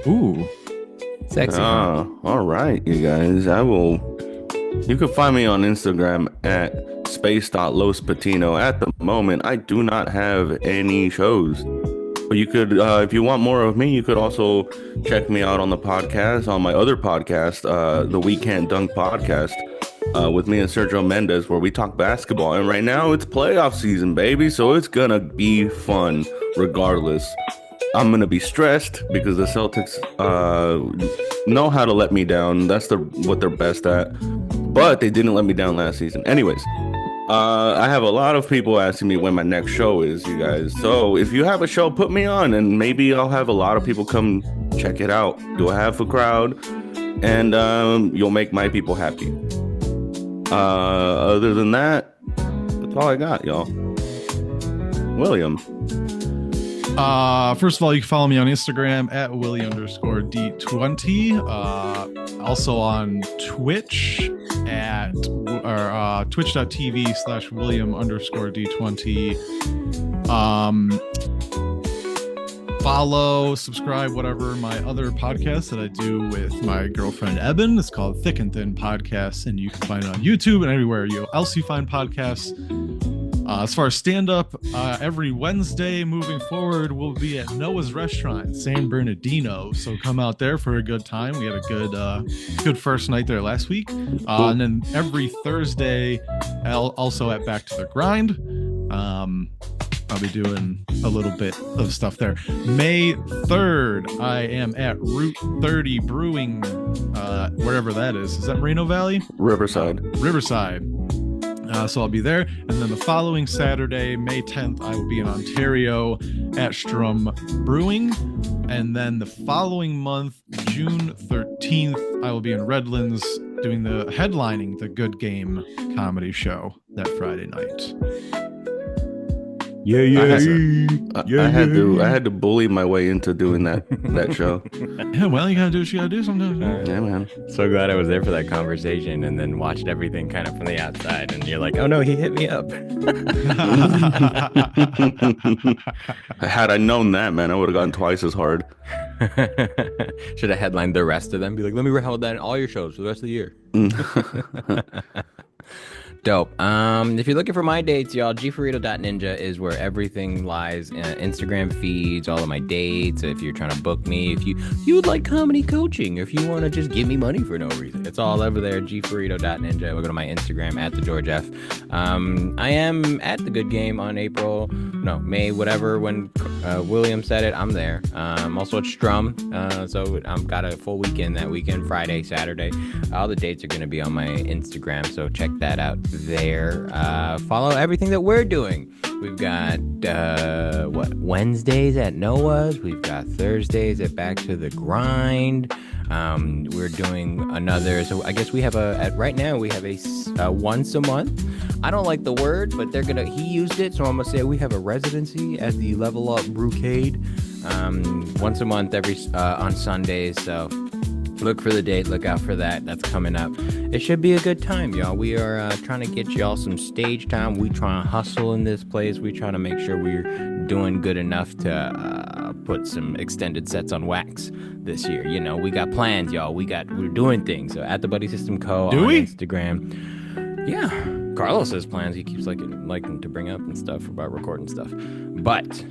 Ooh, Sexy. All right, you guys. You can find me on Instagram at space.lospatino. At the moment, I do not have any shows. But you could, if you want more of me, you could also check me out on the podcast, on my other podcast, the We Can't Dunk podcast, with me and Sergio Mendez, where we talk basketball. And right now it's playoff season, baby. So it's gonna be fun regardless. I'm gonna be stressed because the Celtics know how to let me down. That's what they're best at. But they didn't let me down last season. Anyways, I have a lot of people asking me when my next show is, you guys. So if you have a show, put me on, and maybe I'll have a lot of people come check it out. Do a half a crowd, and you'll make my people happy. Other than that, that's all I got, y'all. William. First of all, you can follow me on Instagram at Willie_D20. Also on Twitch at twitch.tv/William_D20. Follow, subscribe, whatever, my other podcast that I do with my girlfriend Eben. It's called Thick and Thin Podcast, and you can find it on YouTube and everywhere else you find podcasts. As far as stand-up, every Wednesday moving forward, we'll be at Noah's Restaurant in San Bernardino. So come out there for a good time. We had a good first night there last week. And then every Thursday, also at Back to the Grind. I'll be doing a little bit of stuff there. May 3rd, I am at Route 30 Brewing, wherever that is. Is that Moreno Valley? Riverside. So I'll be there. And then the following Saturday, May 10th, I will be in Ontario at Strum Brewing. And then the following month, June 13th, I will be in Redlands doing headlining the Good Game comedy show that Friday night. I had to bully my way into doing that show. Yeah, well, you gotta do what you gotta do sometimes. Yeah, man. So glad I was there for that conversation and then watched everything kind of from the outside. And you're like, oh no, he hit me up. Had I known that, man, I would have gotten twice as hard. Should have headlined the rest of them. Be like, let me hold that in all your shows for the rest of the year. Dope. If you're looking for my dates, y'all, gfurrito.ninja is where everything lies. Instagram feeds, all of my dates. If you're trying to book me, if you would like comedy coaching, if you want to just give me money for no reason, it's all over there. gfurrito.ninja. We'll go to my Instagram at the George F. I am at the Good Game on May, whatever. When William said it, I'm there. Also at Strum. So I've got a full weekend that weekend, Friday, Saturday. All the dates are going to be on my Instagram, so check that out there. Follow everything that we're doing. We've got Wednesdays at Noah's. We've got Thursdays at Back to the Grind. We're doing another, so I guess we have right now we have a once a month. I don't like the word, but he used it, so I'm gonna say we have a residency at the Level Up Brewcade once a month on Sundays. So look for the date, look out for that. That's coming up. It should be a good time, y'all. We are trying to get y'all some stage time. We try to hustle in this place. We try to make sure we're doing good enough to put some extended sets on wax this year. You know, we got plans, y'all. We're doing things. So at the Buddy System Co. on Instagram. Yeah. Carlos has plans. He keeps liking to bring up and stuff about recording stuff. But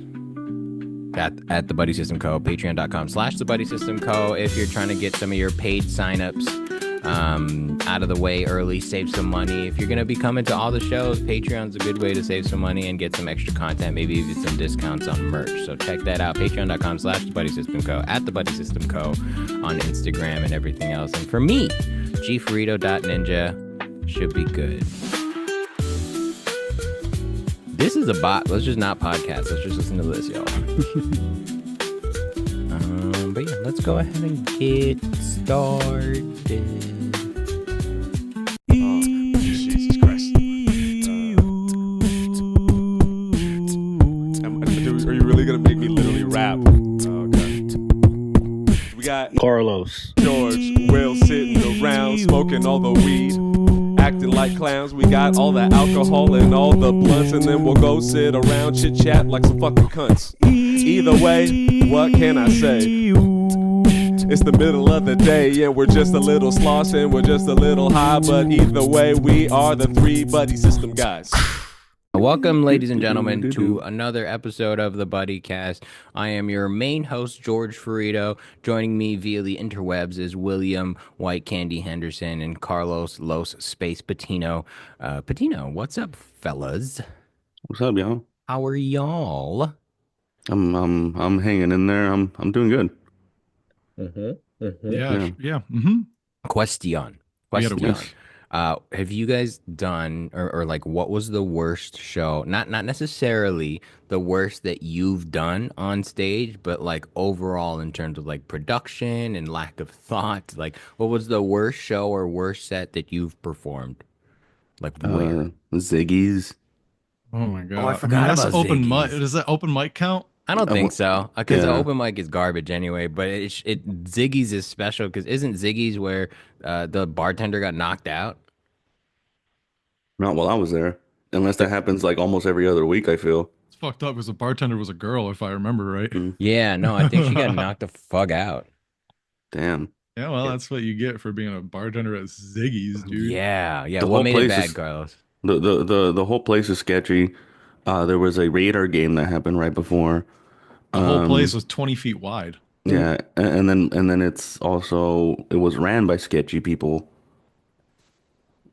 at the Buddy System Co. Patreon.com/the Buddy System Co. If you're trying to get some of your paid signups out of the way early, save some money. If you're going to be coming to all the shows, Patreon's a good way to save some money and get some extra content, maybe even some discounts on merch. So check that out. Patreon.com/the Buddy System Co. At the Buddy System Co. on Instagram and everything else. And for me, gfurrito.ninja should be good. This is a bot. Let's just not podcast. Let's just listen to this, y'all. But yeah, let's go ahead and get started. Jesus Christ. Are you really going to make me literally rap? Okay. We got Carlos, George, Will sitting around smoking all the weed, acting like clowns. We got all the alcohol and all the blunts, and then we'll go sit around chit chat like some fucking cunts. Either way, what can I say? It's the middle of the day and we're just a little slossing, we're just a little high, but either way, we are the three buddy system guys. Welcome, ladies and gentlemen, to another episode of the Buddycast. I am your main host, George Ferrito. Joining me via the interwebs is William White Candy Henderson and Carlos Los Space Patino. Patino, what's up, fellas? What's up, y'all? How are y'all? I'm hanging in there. I'm doing good. Yeah. Question. We had a Question. wish. Have you guys done or like what was the worst show? Not necessarily the worst that you've done on stage, but like overall in terms of like production and lack of thought. Like what was the worst show or worst set that you've performed? Like where? Ziggy's. Oh my god! I forgot that's about open Ziggy's. mic. Does that open mic count? I don't think so, because the yeah. open mic is garbage anyway. But Ziggy's is special because isn't Ziggy's where the bartender got knocked out? Not while I was there. Unless that happens like almost every other week, I feel. It's fucked up because the bartender was a girl, if I remember right. Yeah, no, I think she got knocked the fuck out. Damn. Yeah, well, that's what you get for being a bartender at Ziggy's, dude. Yeah. The What whole made it place bad, is- Carlos? The whole place is sketchy. There was a radar game that happened right before. The whole place was 20 feet wide. Yeah, and then it was ran by sketchy people.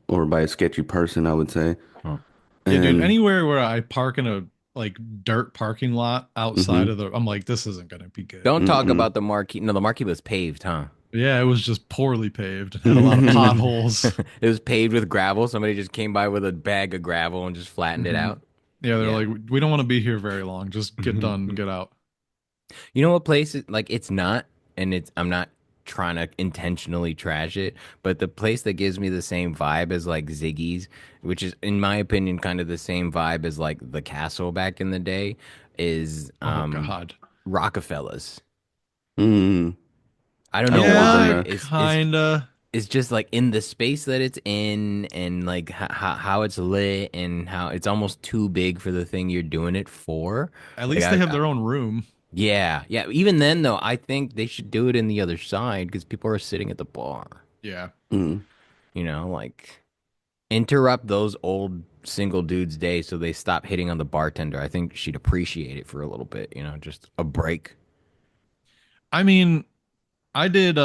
Or by a sketchy person, I would say. Huh. Yeah, dude. And- Anywhere where I park in a like dirt parking lot outside of the, I'm like, this isn't gonna be good. Don't talk about the marquee. No, the marquee was paved, huh? Yeah, it was just poorly paved. Had a lot of potholes. It was paved with gravel. Somebody just came by with a bag of gravel and just flattened it out. Yeah, they're Yeah. like, we don't want to be here very long. Just get done, get out. You know what place is like it's not, and I'm not trying to intentionally trash it, but the place that gives me the same vibe as like Ziggy's, which is in my opinion kind of the same vibe as like the Castle back in the day, is Oh God. Rockefeller's. Mm. I don't know Yeah, why. kinda. It's just like in the space that it's in and like how it's lit and how it's almost too big for the thing you're doing it for. At least Like, they have their own room. Yeah. Even then, though, I think they should do it in the other side because people are sitting at the bar. Yeah. Mm. You know, like interrupt those old single dudes' day so they stop hitting on the bartender. I think she'd appreciate it for a little bit. You know, just a break. I mean, I did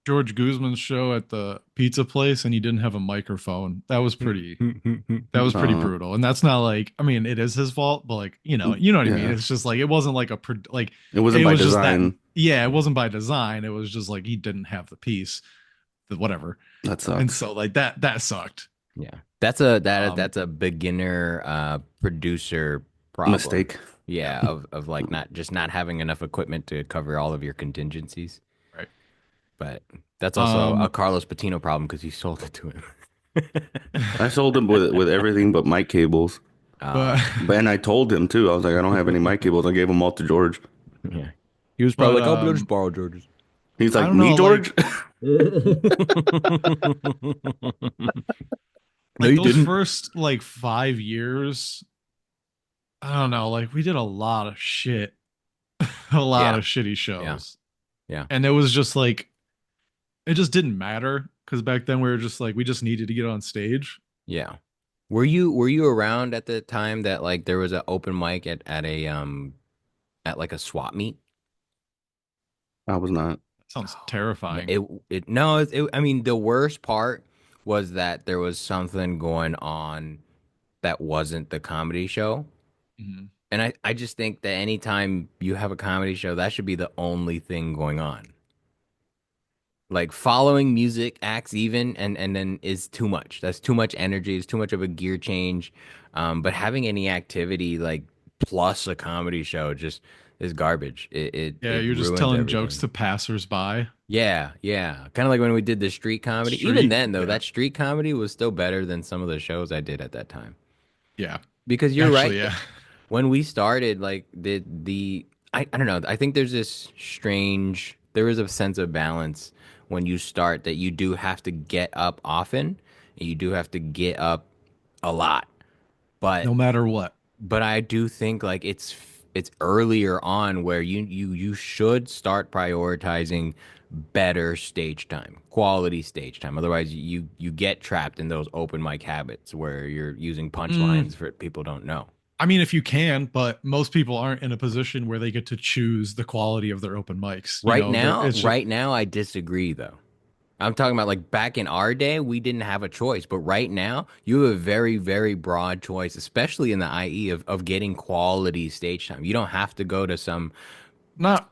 George Guzman's show at the pizza place and he didn't have a microphone. That was pretty brutal. And that's not like, I mean, it is his fault, but like, you know what I mean? Yeah. It's just like it wasn't like like It wasn't by was just that- design. yeah, it wasn't by design. It was just like he didn't have the piece. Whatever. That sucks. And so like that sucked. Yeah, that's a beginner producer problem. Mistake. Yeah, of like not having enough equipment to cover all of your contingencies. Right. But that's also a Carlos Patino problem because he sold it to him. I sold him with everything but mic cables. But And I told him too. I was like, I don't have any mic cables. I gave them all to George. Yeah, he was probably But, like, "Oh, just borrow George's." He's I like, don't me, know, George? No, you those didn't. first like 5 years, I don't know, like we did a lot of shit. A lot Yeah. of shitty shows. Yeah. And it was just like it just didn't matter because back then we were just like we just needed to get on stage. Yeah. Were you around at the time that like there was an open mic at like a swap meet? I was not. Sounds terrifying. I mean the worst part was that there was something going on that wasn't the comedy show. Mhm. And I just think that anytime you have a comedy show, that should be the only thing going on. Like following music acts even and then is too much. That's too much energy. It's too much of a gear change. But having any activity like plus a comedy show just is garbage. It You're just ruins telling everything. jokes to passersby. Yeah. Kind of like when we did the street comedy. Even Street, then though, yeah. that street comedy was still better than some of the shows I did at that time. Yeah. Because you're Actually, right. yeah. When we started, like I don't know. I think there is a sense of balance when you start that you do have to get up often and you do have to get up a lot. But No matter what. but I do think like it's earlier on where you should start prioritizing better stage time, quality stage time. Otherwise, you get trapped in those open mic habits where you're using punchlines for people don't know. I mean, if you can, but most people aren't in a position where they get to choose the quality of their open mics. Right now, I disagree though. I'm talking about like back in our day, we didn't have a choice, but right now you have a very, very broad choice, especially in the IE of getting quality stage time. You don't have to go to some not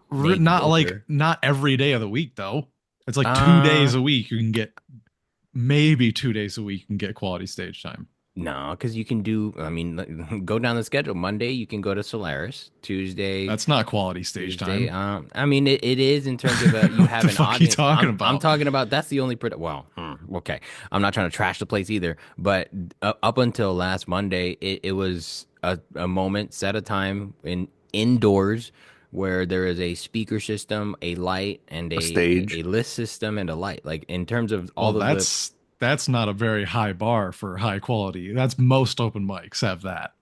every day of the week though. It's like 2 days a week you can get, maybe 2 days a week you can get quality stage time. No, because you can do, I mean, go down the schedule. Monday, you can go to Solaris. Tuesday. That's not quality stage Tuesday, time. I mean, it is in terms of you have the an fuck audience. You talking about? I'm talking about that's the only, okay. I'm not trying to trash the place either. But up until last Monday, it was a moment, set a time indoors where there is a speaker system, a light, and a stage, a list system, and a light. Like in terms of all that's not a very high bar for high quality. That's most open mics have that.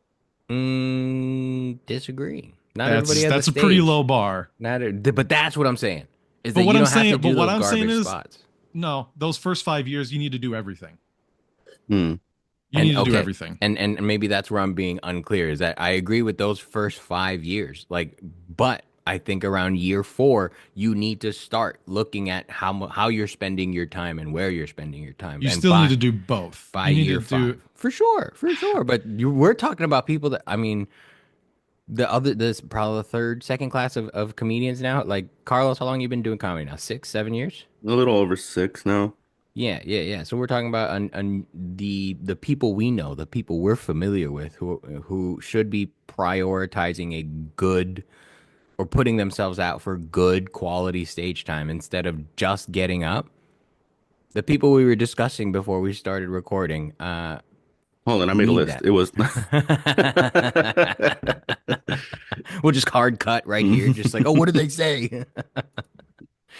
Disagree. Not everybody has that's a pretty stage. Low bar. But that's what I'm saying. Is but that what you I'm don't saying, have to do but what those I'm saying garbage is, spots. no, those first 5 years you need to do everything. You need to do everything. And maybe that's where I'm being unclear. Is that I agree with those first 5 years, but I think around year 4 you need to start looking at how you're spending your time and where you're spending your time. You still need to do both by year 5, for sure. But we're talking about people that, I mean, this probably the second class of comedians now. Like Carlos, how long you been doing comedy now? 6, 7 years? a little over 6 now. Yeah. So we're talking about the people we know, the people we're familiar with, who should be prioritizing a good, or putting themselves out for good quality stage time instead of just getting up. The people we were discussing before we started recording. Hold on, I made a list. That. It was. We'll just hard cut right here, just like, oh, what did they say?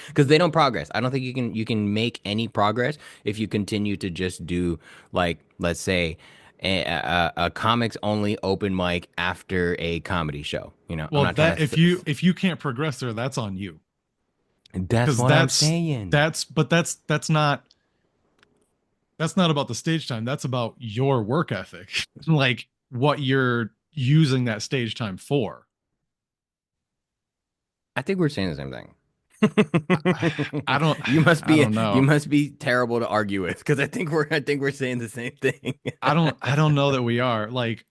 Because they don't progress. I don't think you can make any progress if you continue to just do, like, let's say, a comics only open mic after a comedy show. Well, if you can't progress there, that's on you. That's what I'm saying. That's not about the stage time. That's about your work ethic, like what you're using that stage time for. I think we're saying the same thing. I don't. You must be. I don't know. You must be terrible to argue with, because I think we're saying the same thing. I don't know that we are. Like,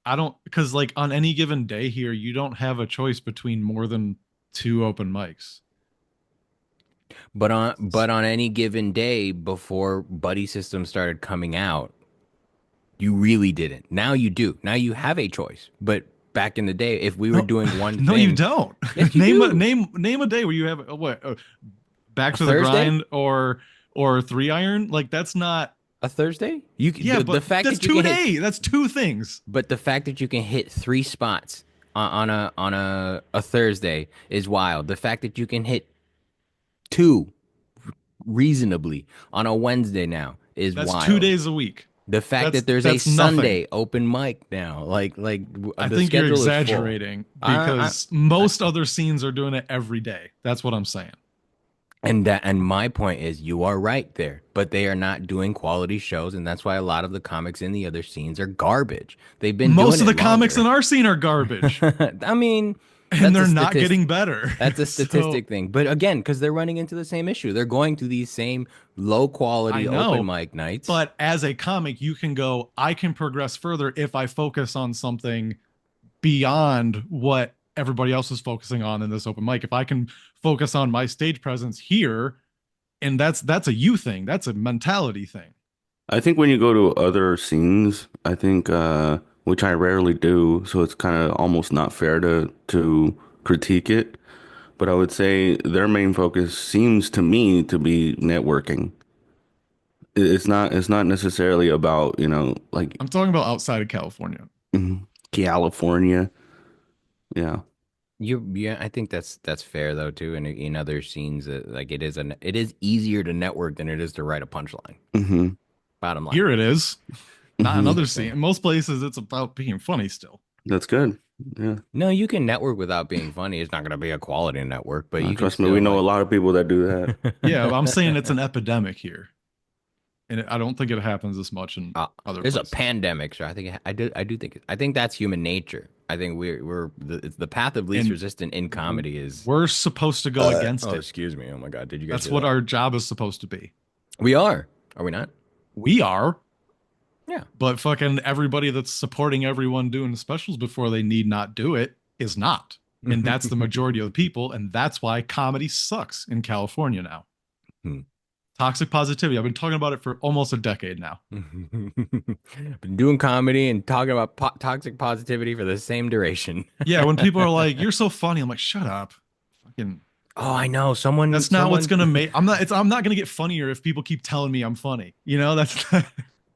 because like on any given day here, you don't have a choice between more than 2 open mics. But on any given day before Buddy System started coming out, you really didn't. Now you do. Now you have a choice. But back in the day, if we were doing one thing, no, you don't. Yes, you do. Name a day where you have back to the grind or 3-iron. Like, that's not a Thursday. But the fact that's that you 2 days. That's 2 things. But the fact that you can hit 3 spots on a Thursday is wild. The fact that you can hit 2 reasonably on a Wednesday now is wild. That's 2 days a week. The fact that there's a Sunday open mic now, like I think you're exaggerating, because most other scenes are doing it every day. That's what I'm saying. And my point is, you are right there, but they are not doing quality shows, and that's why a lot of the comics in the other scenes are garbage. They've been most of the comics in our scene are garbage. I mean. And they're not getting better. That's a statistic thing. But again, because they're running into the same issue. They're going to these same low quality open mic nights. But as a comic, you can go, I can progress further if I focus on something beyond what everybody else is focusing on in this open mic. If I can focus on my stage presence here, and that's a you thing. That's a mentality thing. I think when you go to other scenes, I think which I rarely do, so it's kind of almost not fair to critique it. But I would say their main focus seems to me to be networking. It's not necessarily about, like, I'm talking about outside of California. California. Yeah. I think that's fair though too. And in other scenes, like it is easier to network than it is to write a punchline. Bottom line. Here it is. Not another scene. In most places, it's about being funny still. That's good. Yeah. No, you can network without being funny. It's not going to be a quality network, but you can Trust me, we still know a like. lot of people that do that. Yeah, I'm saying it's an epidemic here, and I don't think it happens as much in Uh, other there's a places. pandemic, so I do think that's human nature. I think it's the path of least And resistance in comedy is. we're supposed to go against Oh, it. excuse me. Oh my God, did you guys That's hear what that? our job is supposed to be. We are we not? We are, Yeah. but fucking everybody that's supporting everyone doing specials before they need not do it is not. And that's the majority of the people. And that's why comedy sucks in California now. Hmm. Toxic positivity. I've been talking about it for almost a decade now. Been doing comedy and talking about toxic positivity for the same duration. Yeah, when people are like, "You're so funny," I'm like, "Shut up." Fucking Oh, I know. Someone. that's not what's gonna make. I'm not gonna get funnier if people keep telling me I'm funny. You know, that's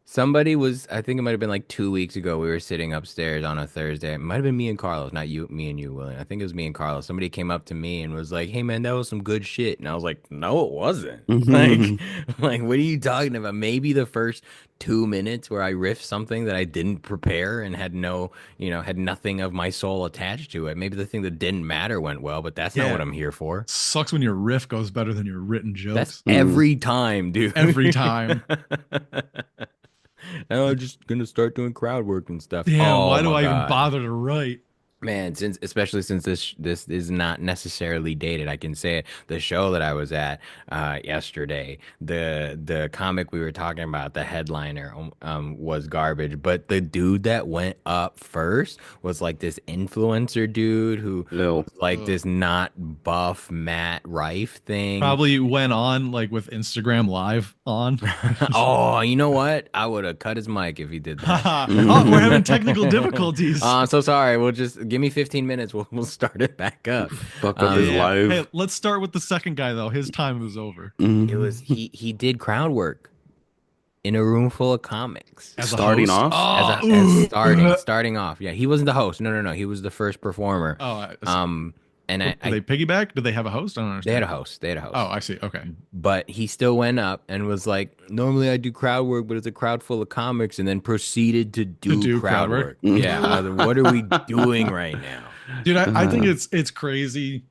Somebody was, I think it might have been like 2 weeks ago. We were sitting upstairs on a Thursday. It might have been me and Carlos, not you, me and you, William. I think it was me and Carlos. Somebody came up to me and was like, "Hey man, that was some good shit." And I was like, "No, it wasn't." Like, what are you talking about? Maybe the first 2 minutes where I riffed something that I didn't prepare and had had nothing of my soul attached to it. Maybe the thing that didn't matter went well, but that's not Yeah. what I'm here for. sucks when your riff goes better than your written That's jokes every time, dude. every time. And I'm just gonna start doing crowd work and stuff. Damn, Oh why do my I even God. bother to write? Man, especially since this is not necessarily dated, I can say it. The show that I was at yesterday, the comic we were talking about, the headliner was garbage, but the dude that went up first was like this influencer dude who Lil. was like this not buff Matt Rife thing. Probably went on like with Instagram Live on. Oh, you know what? I would have cut his mic if he did that. Oh, we're having technical difficulties. I'm so sorry. We'll just give me 15 minutes. We'll start it back up. Fuck up his Yeah. live. Hey, let's start with the second guy though. His time was over. It was he did crowd work in a room full of comics. As a Starting host? off? Oh, As ooh. starting off. Yeah, he wasn't the host. No. He was the first performer. Oh, And did they piggyback? Did they have a host? I don't understand. they had a host. They had a host. Oh, I see. Okay. But he still went up and was like, "Normally I do crowd work, but it's a crowd full of comics," and then proceeded to do crowd work. Yeah, what are we doing right now? Dude, I think it's crazy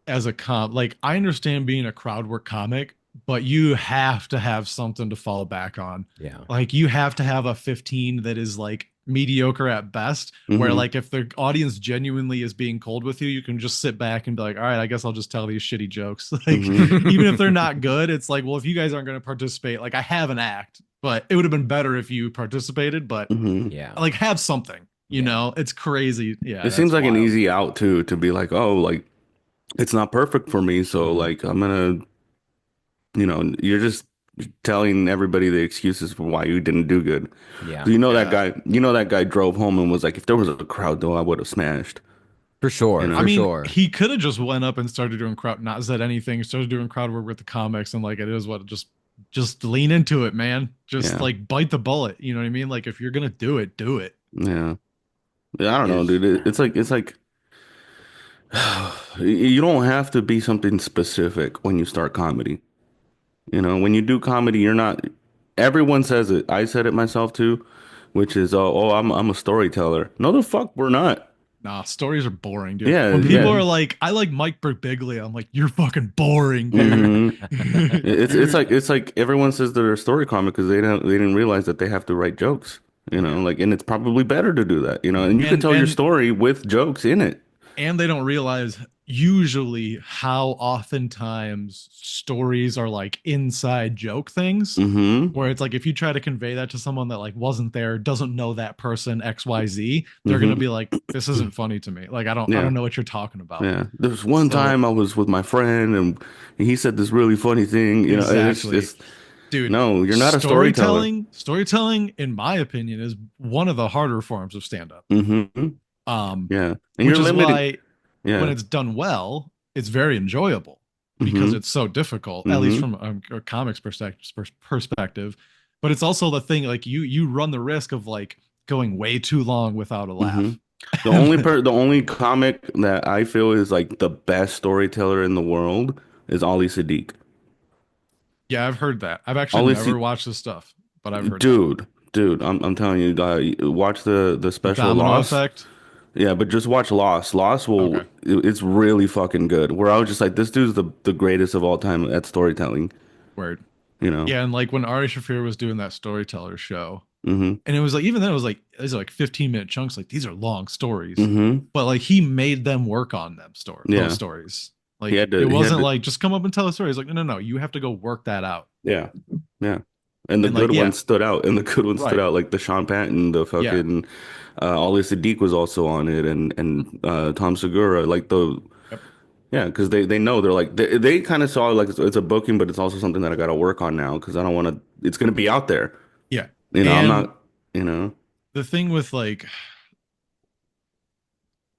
as a like I understand being a crowd work comic, but you have to have something to fall back on. Yeah. Like you have to have a 15 that is like mediocre at best, where like if the audience genuinely is being cold with you, you can just sit back and be like, all right, I guess I'll just tell these shitty jokes. Like even if they're not good, it's like, well, if you guys aren't going to participate, like I have an act, but it would have been better if you participated, but Yeah. like have something, you know, it's crazy. Yeah. It seems like an wild. easy out too, to be like, oh, like it's not perfect for me, so like I'm gonna, you're just telling everybody the excuses for why you didn't do good. Yeah. So that guy drove home and was like, if there was a crowd though, I would have smashed. For sure. You know? For I mean, sure. he could have just went up and started doing crowd, not said anything, started doing crowd work with the comics, and like it is what just lean into it, man. Just like bite the bullet. You know what I mean? Like if you're gonna do it, do it. Yeah. I don't know, dude. It's like you don't have to be something specific when you start comedy. When you do comedy, you're not. Everyone says it. I said it myself too, which is, I'm a storyteller. No, the fuck, we're not. Nah, stories are boring, dude. Yeah, When people yeah. are like, I like Mike Birbiglia, I'm like, you're fucking boring, dude. It's like everyone says they're a story comic because they didn't realize that they have to write jokes. And it's probably better to do that. And you can tell your story with jokes in it. And they don't realize usually how oftentimes stories are like inside joke things, where it's like if you try to convey that to someone that like wasn't there, doesn't know that person XYZ, they're gonna be like, this isn't funny to me. Like I don't know what you're talking about. Yeah, there's one time I was with my friend and he said this really funny thing. Exactly. It's Dude, no, you're not a storyteller. Storytelling, in my opinion, is one of the harder forms of stand-up. Yeah, and Which you're is limited. why when it's done well, it's very enjoyable because it's so difficult, at least from a comics perspective. But it's also the thing, like you run the risk of like going way too long without a laugh. The only comic that I feel is like the best storyteller in the world is Ali Sadiq. Yeah, I've heard that. I've actually never watched this stuff, but I've heard that. Dude, I'm telling you, watch the special Domino Lost. Effect. Yeah, but just watch Lost. Lost will Okay. it's really fucking good. Where I was just like, this dude's the greatest of all time at storytelling, Word. you know? Yeah, and like when Ari Shafir was doing that storyteller show, Mm-hmm. and it was like even then it was like these are like 15-minute chunks. Like these are long stories, Mm-hmm. but like he made them work on those Yeah. stories. He Like had it to he had wasn't to like just come up and tell a story. It's like no, you have to go work that out. yeah. Yeah. And the And like good yeah, ones stood out. And the good ones stood right, out, like the Sean Patton, the yeah, fucking Ali Sadiq was also on it, and Tom Segura, like the yep, yeah, because they know they're like they kind of saw it like it's a booking, but it's also something that I got to work on now because I don't want to. It's gonna be out there, yeah. I'm And not, you know. the thing with like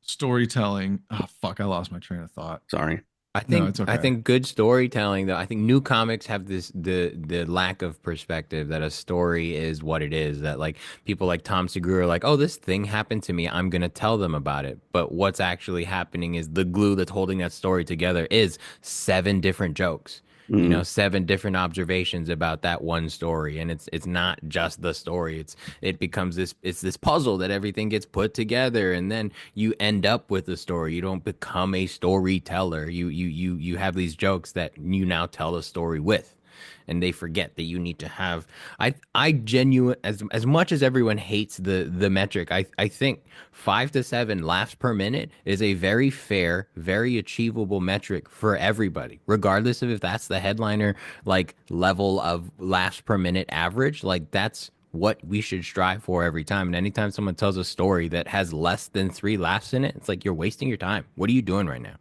storytelling, oh fuck, I lost my train of thought. Sorry. No, it's I okay. think good storytelling though. I think new comics have this the lack of perspective that a story is what it is. That like people like Tom Segura are like, oh, this thing happened to me. I'm gonna tell them about it. But what's actually happening is the glue that's holding that story together is seven different jokes. You know, Mm, seven different observations about that one story, and it's not just the story. It becomes this puzzle that everything gets put together, and then you end up with a story. You don't become a storyteller. You have these jokes that you now tell a story with, and they forget that you need to have. I genuine as much as everyone hates the metric. I think 5 to 7 laughs per minute is a very fair, very achievable metric for everybody, regardless of if that's the headliner like level of laughs per minute average. Like that's what we should strive for every time. And anytime someone tells a story that has less than 3 laughs in it, it's like you're wasting your time. What are you doing right now?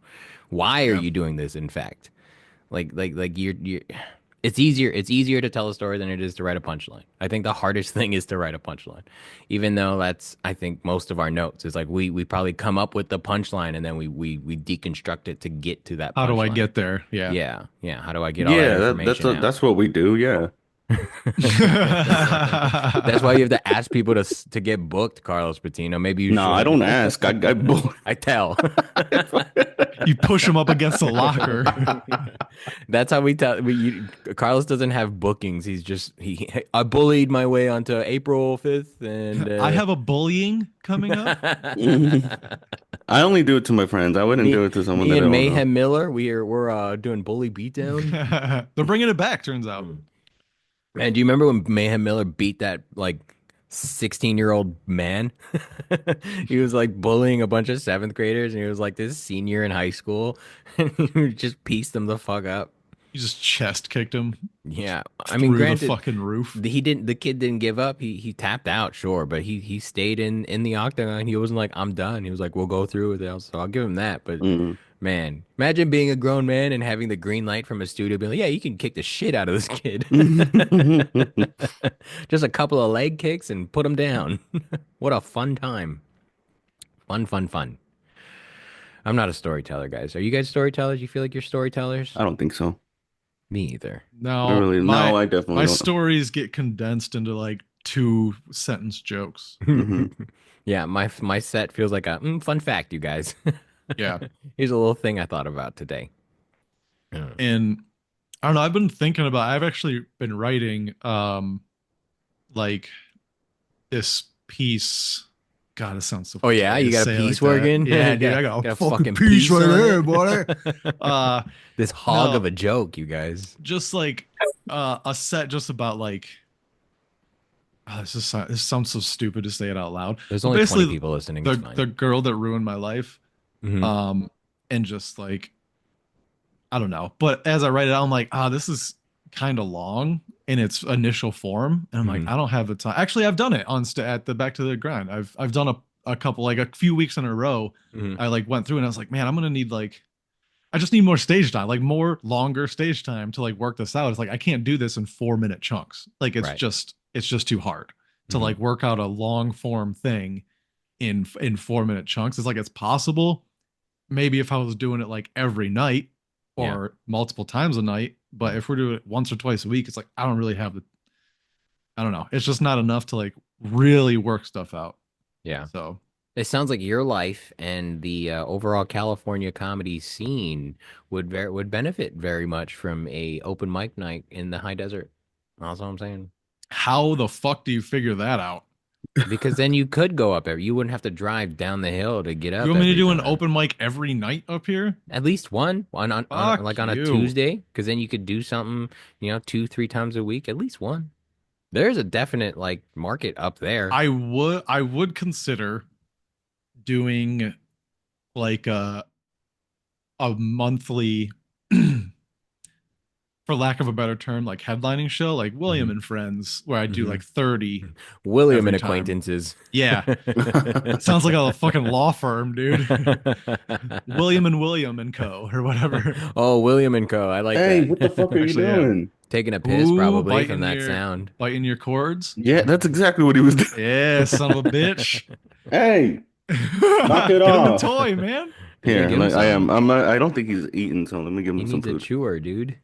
Why are Yeah. you doing this? In fact, like you're it's easier to tell a story than it is to write a punchline. I think the hardest thing is to write a punchline. Even though that's I think most of our notes is like we probably come up with the punchline and then we deconstruct it to get to that How do I punchline. get there? Yeah. Yeah, yeah. How do I get all that yeah, information out? that's what we do. Yeah. That's why you have to ask people to get booked, Carlos Patino. Maybe you No, I should. don't ask. I tell. You push them up against the locker. That's how we tell. Carlos doesn't have bookings. He's just he. I bullied my way onto April 5th, and I have a bullying coming up. I only do it to my friends. I wouldn't me, do it to someone me that I and don't know. Mayhem Miller. We're doing bully beatdown. They're bringing it back, turns out. Man, do you remember when Mayhem Miller beat that like 16-year-old man? He was like bullying a bunch of seventh graders, and he was like this senior in high school, and he just pieced them the fuck up. You just chest kicked him Yeah, I mean, through the granted, fucking roof. he didn't. The kid didn't give up. He tapped out, sure, but he stayed in the octagon. He wasn't like I'm done. He was like we'll go through with it. So I'll give him that. But Mm. man, imagine being a grown man and having the green light from a studio, being like, yeah, you can kick the shit out of this kid. Just a couple of leg kicks and put him down. What a fun time. Fun, fun, fun. I'm not a storyteller, guys. Are you guys storytellers? You feel like you're storytellers? I don't think so. Me either. I No, really, my no, I definitely my don't. stories get condensed into like 2 sentence jokes. Mhm. Yeah, my set feels like a fun fact, you guys. Yeah. Here's a little thing I thought about today. And I don't know, I've been thinking about I've actually been writing like this piece. God, it sounds so Oh yeah, gay you to got a say it like piece that. working? Yeah, dude, I got a fucking piece piece right on there, it. boy. Uh This hog no. of a joke, you guys. just like a set just about like this sounds so stupid to say it out loud. There's But only 20 basically people listening. the It's fine. the girl that ruined my life. Mhm. And just like I don't know. But as I write it out, I'm like, this is kind of long in its initial form. And I'm like, Mhm. I don't have the time. Actually, I've done it at the Back to the Grind. I've done a couple, like a few weeks in a row. Mhm. I like went through and I was like, man, I'm gonna need like I just need more stage time, like more longer stage time to like work this out. It's like I can't do this in 4 minute chunks. Like Right. it's just too hard to Mhm. like work out a long form thing in 4 minute chunks. It's like it's possible. Maybe if I was doing it like every night or multiple times a night, but if we're doing it once or twice a week, it's like I don't really have the I don't know. It's just not enough to like really work stuff out. Yeah. So It sounds like your life and the overall California comedy scene would benefit very much from a open mic night in the high desert. That's all I'm saying. how the fuck do you figure that out? Because then you could go up there. You wouldn't have to drive down the hill to get up. You want me to every do an time. open mic every night up here? At least one on Fuck like on a you. Tuesday, because then you could do something, 2-3 times a week. At least one. There's a definite like market up there. I would consider doing like a monthly, for lack of a better term, like headlining show, like William Mhm. and Friends, where I do Mhm. like 30. William every and time. acquaintances. Yeah. Sounds like a fucking law firm, dude. William and Co. or whatever. Oh, William and Co. I like Hey, that. what the fuck are you Actually, yeah. doing? Taking a piss Ooh, probably biting from that your- sound. Biting your cords. Yeah, that's exactly what he was doing. Yeah, son of a bitch. Hey, knock it Get him a off. toy, man. Here, give him I am. some. I'm not. I don't think he's eating, so let me give He him some needs a food. chewer, dude.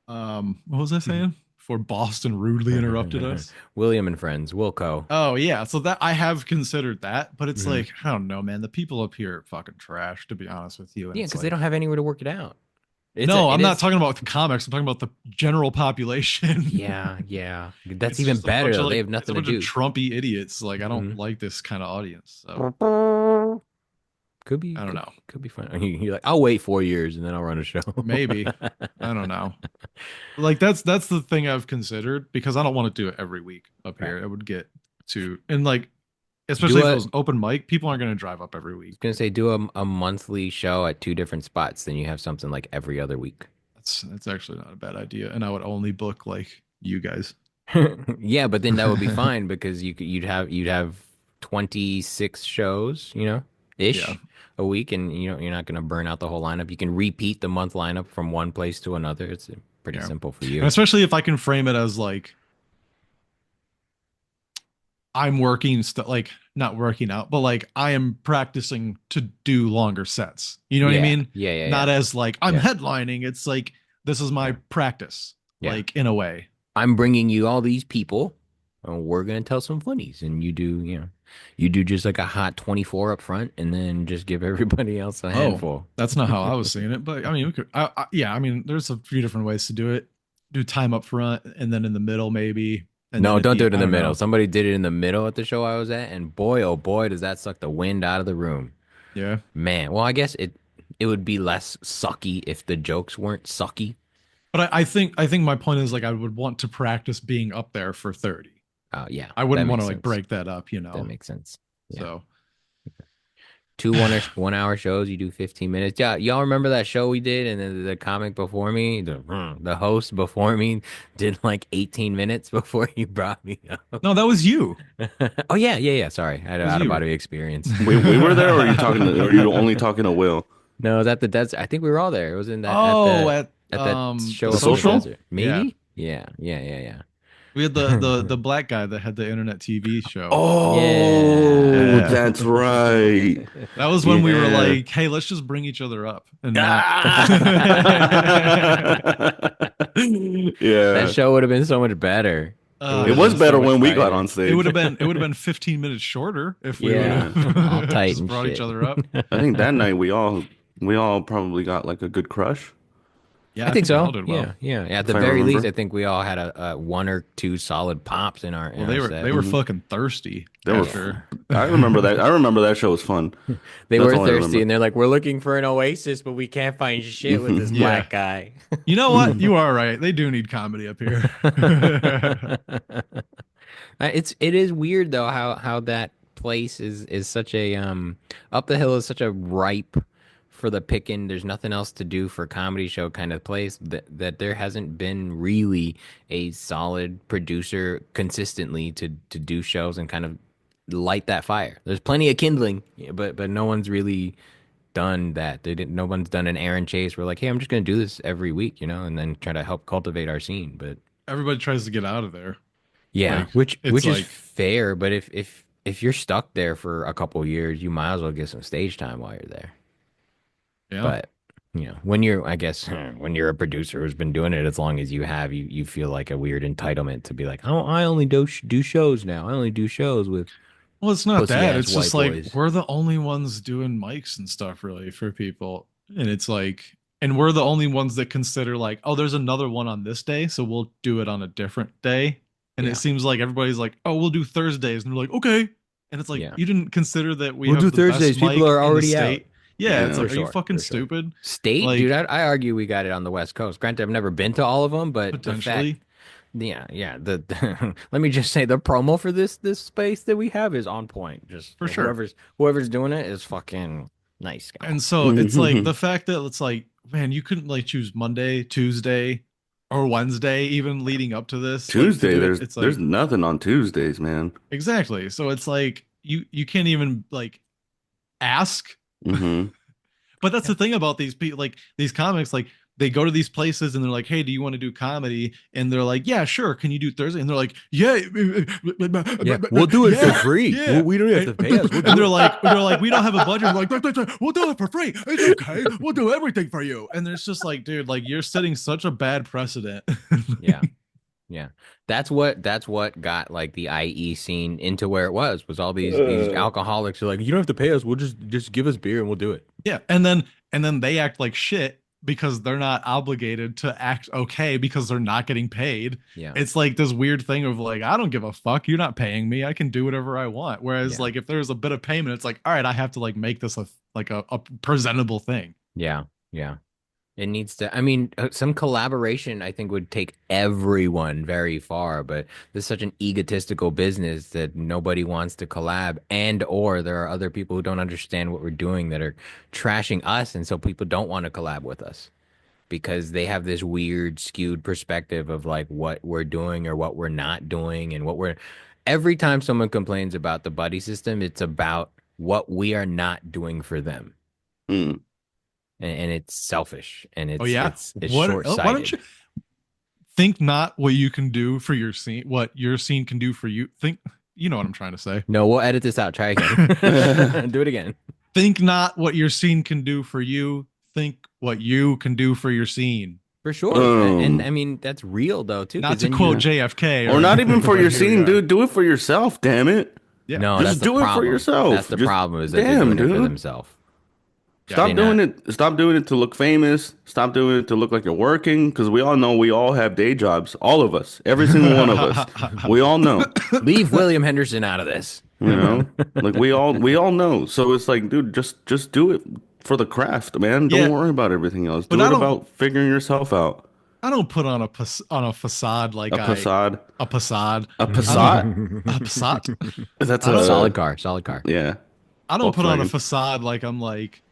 What was I saying? Before Boston rudely interrupted us. William and Friends, Wilco. Oh yeah, so that I have considered that, but it's Mhm. like I don't know, man. The people up here are fucking trash, to be honest with you. And Yeah, it's because they like- don't have anywhere to work it out. No, I'm It not is- talking about the comics. I'm talking about the general population. Yeah, yeah. That's It's even just a better. bunch of, Though. like, They have it's nothing a to bunch do. of Trumpy idiots. Like I don't Mhm. like this kind of audience. So Could be. I don't know. Could be fun. You're like, I'll wait 4 years and then I'll run a show. Maybe. I don't know. Like that's the thing I've considered, because I don't want to do it every week up here. It would get to, and like especially if it was open mic, people aren't going to drive up every week. Gonna say do a monthly show at 2 different spots, then you have something like every other week. That's actually not a bad idea, and I would only book like you guys. Yeah, but then that would be fine because you'd have 26 shows, ish Yeah. a week, and you're not gonna burn out the whole lineup. You can repeat the month lineup from one place to another. It's pretty Yeah. simple for And you. especially if I can frame it as like I'm working like not working out, but like I am practicing to do longer sets. You know what I Yeah, mean? Yeah. Not as like I'm Yeah. headlining. It's like this is my practice, Yeah. like in a way. I'm bringing you all these people, and we're gonna tell some funnies, and you do just like a hot 24 up front, and then just give everybody else a handful. That's not how I was seeing it, but I mean, we could. Yeah, I mean, there's a few different ways to do it. Do time up front, and then in the middle, maybe. And No, then at don't do it in I the don't middle. know. Somebody did it in the middle at the show I was at, and boy, oh boy, does that suck the wind out of the room. Yeah. Man, well, I guess it would be less sucky if the jokes weren't sucky. But I think my point is like I would want to practice being up there for 30. Yeah, I wouldn't that want to makes like sense. break that up, That makes sense. Yeah. So 2 1 hour shows, you do 15 minutes. Yeah, y'all remember that show we did, and then the comic before me, the host before me did like 18 minutes before you brought me up. no, that was you. Oh yeah. Sorry, I had an was out of you. body experience. We were there, or are you talking? Or are you only talking to Will? No, it was at the desert. I think we were all there. It was in that. At At that show the up in social? desert. Maybe. Yeah. We had the black guy that had the internet TV show. Oh, Yeah. that's right. That was when we were Yeah. like, hey, let's just bring each other up and Yeah, That show would have been so much better. it was so better much when we tighter. got on stage. It would have been 15 minutes shorter if we Yeah. would All have tight just and brought shit. each other up. I think that night we all probably got like a good crush. Yeah, I think we so. all did well. Yeah. At the If I very least, remember. I think we all had a 1 or 2 solid pops in our. Well, they were Mhm. fucking thirsty. They were- after. I remember that. I remember that show was fun. They That's were all I thirsty, remember. and they're like, "We're looking for an oasis, but we can't find shit with this Yeah. black guy." You know what? You are right. They do need comedy up here. It is weird though how that place is such a up the hill is such a ripe for the picking. There's nothing else to do for a comedy show kind of place that there hasn't been really a solid producer consistently to do shows and kind of light that fire. There's plenty of kindling, but no one's really done that. No one's done an Aaron Chase. We're like, hey, I'm just gonna do this every week, and then try to help cultivate our scene. But Everybody tries to get out of there. yeah, Like, which it's is like- fair. But if you're stuck there for a couple years, you might as well get some stage time while you're there. Yeah. But when you're, I guess, when you're a producer who's been doing it as long as you have, you feel like a weird entitlement to be like, oh, I only do shows now. I only do shows with. Well, it's not that. pussy-ass It's just white like boys. we're the only ones doing mics and stuff really for people. And it's like, and we're the only ones that consider like, oh, there's another one on this day, so we'll do it on a different day. And Yeah. it seems like everybody's like, oh, we'll do Thursdays. And they're like, okay. And it's like, Yeah. you didn't consider that we We'll have do the Thursdays. best mic People are in the already out. state. Yeah, it's Yeah. like, For are you sure, fucking for sure. stupid? State, Like, dude. I argue we got it on the West Coast. Granted, I've never been to all of them, but the potentially. fact, yeah. The let me just say the promo for this space that we have is on point. Just For sure. whoever's doing it is fucking nice. Guy. And so it's like the fact that it's like, man, you couldn't like choose Monday, Tuesday, or Wednesday, even leading up to this. like, to Tuesday, do it. there's nothing on Tuesdays, man. Exactly. So it's like you can't even like ask. Hmm. But that's the thing about these people, like these comics, like they go to these places and they're like, "Hey, do you want to do comedy?" And they're like, "Yeah, sure. Can you do Thursday?" And they're like, "Yeah, Yeah, we'll do it for free. Yeah. We don't have to pay us. And they're like, "We don't have a budget." We're like, "We'll do it for free. It's okay. We'll do everything for you." And there's just like, dude, like you're setting such a bad precedent. Yeah. That's what got like the IE scene into where it was all these alcoholics who are like, you don't have to pay us, we'll just give us beer and we'll do it. Yeah, and then they act like shit because they're not obligated to act okay because they're not getting paid. Yeah. It's like this weird thing of like, I don't give a fuck. You're not paying me. I can do whatever I want. Whereas Yeah. like if there's a bit of payment, it's like, all right, I have to like make this a presentable thing. Yeah. It needs to, I mean, some collaboration I think would take everyone very far, but this is such an egotistical business that nobody wants to collab, and or there are other people who don't understand what we're doing that are trashing us, and so people don't want to collab with us because they have this weird skewed perspective of like what we're doing or what we're not doing and every time someone complains about the buddy system, it's about what we are not doing for them. Mm. And it's selfish and it's it's Why short-sighted. don't you think not what you can do for your scene, what your scene can do for you? Think, you know what I'm trying to say. No, we'll edit this out. Try again. Do it again. Think not what your scene can do for you. Think what you can do for your scene. For sure. And I mean, that's real though, too. Not to quote JFK. Or not even for your Here we scene, go. dude. Do it for yourself, damn it. Yeah. No, Just that's the do it for problem. yourself. That's the Just- problem is that damn, they're doing it for dude. themselves. Stop doing it. Stop doing it to look famous. Stop doing it to look like you're working. Because we all know we all have day jobs. All of us. Every single one of us. We all know. Leave William Henderson out of this. You know, like we all know. So it's like, dude, just do it for the craft, man. Don't Yeah. worry about everything else. But Do I it don't- about figuring yourself out. I don't put on a facade like A facade. a facade. A Passat. A facade. That's I don't- a Solid car. Yeah. I don't put on a Volkswagen. facade like I'm like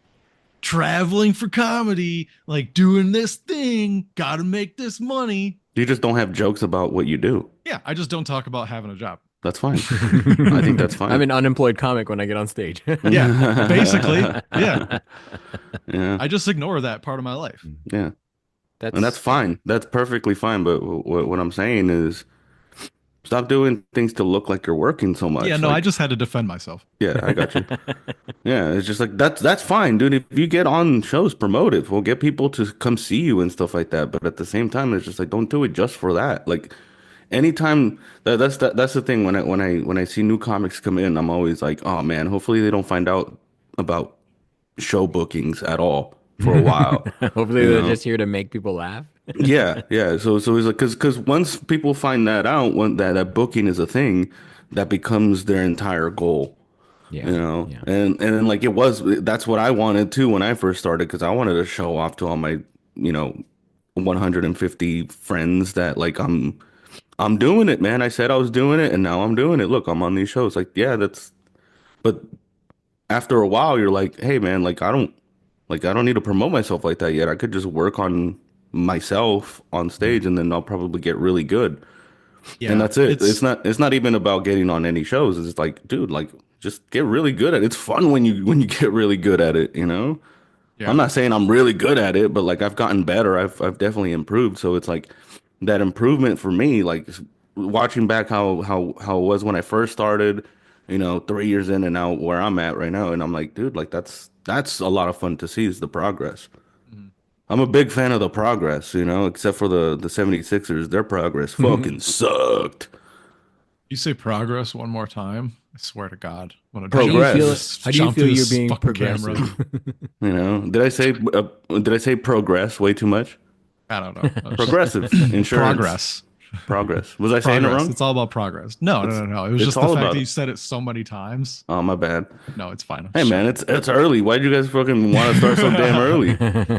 traveling for comedy, like doing this thing, gotta make this money. You just don't have jokes about what you do. Yeah, I just don't talk about having a job. That's fine. I think that's fine. I'm an unemployed comic when I get on stage. Yeah, basically. Yeah. Yeah. I just ignore that part of my life. Yeah. And that's fine. That's perfectly fine. But what I'm saying is, stop doing things to look like you're working so much. Yeah, no, Like, I just had to defend myself. yeah, I got you. Yeah, it's just like that's fine, dude. If you get on shows, promote it. We'll get people to come see you and stuff like that. But at the same time, it's just like don't do it just for that. Like anytime that's the thing. When I see new comics come in, I'm always like, oh man, hopefully they don't find out about show bookings at all for a while. Hopefully You they're know? just here to make people laugh. Yeah. So it's like because once people find that out, when that booking is a thing, that becomes their entire goal. Yeah. You know, Yeah. and then like that's what I wanted too when I first started, because I wanted to show off to all my 150 friends that like I'm doing it, man. I said I was doing it, and now I'm doing it. Look, I'm on these shows. Like, yeah, but after a while, you're like, hey, man, like I don't need to promote myself like that yet. I could just work on myself on stage, and then I'll probably get really good. Yeah, And that's it. It's not even about getting on any shows. It's just like, dude, like just get really good at it. It's fun when you get really good at it, you know? Yeah. I'm not saying I'm really good at it, but like I've gotten better. I've definitely improved. So it's like that improvement for me, like watching back how it was when I first started, 3 years in and now where I'm at right now. And I'm like, dude, like that's a lot of fun to see is the progress. I'm a big fan of the progress, except for the 76ers. Their progress fucking sucked. You say progress one more time, I swear to God. I'm gonna Progress. How do you jump feel through you're this being fucking progressive? camera. Did I say progress way too much? I don't know. Progressive insurance. Progress. Progress. Was I saying it Progress. wrong? It's all about progress. No, It's no, no, no. It was it's just the all fact about that you it. said it so many times. Oh, my bad. No, it's fine. I'm Hey just man, joking. it's early. Why'd you guys fucking want to start so damn early?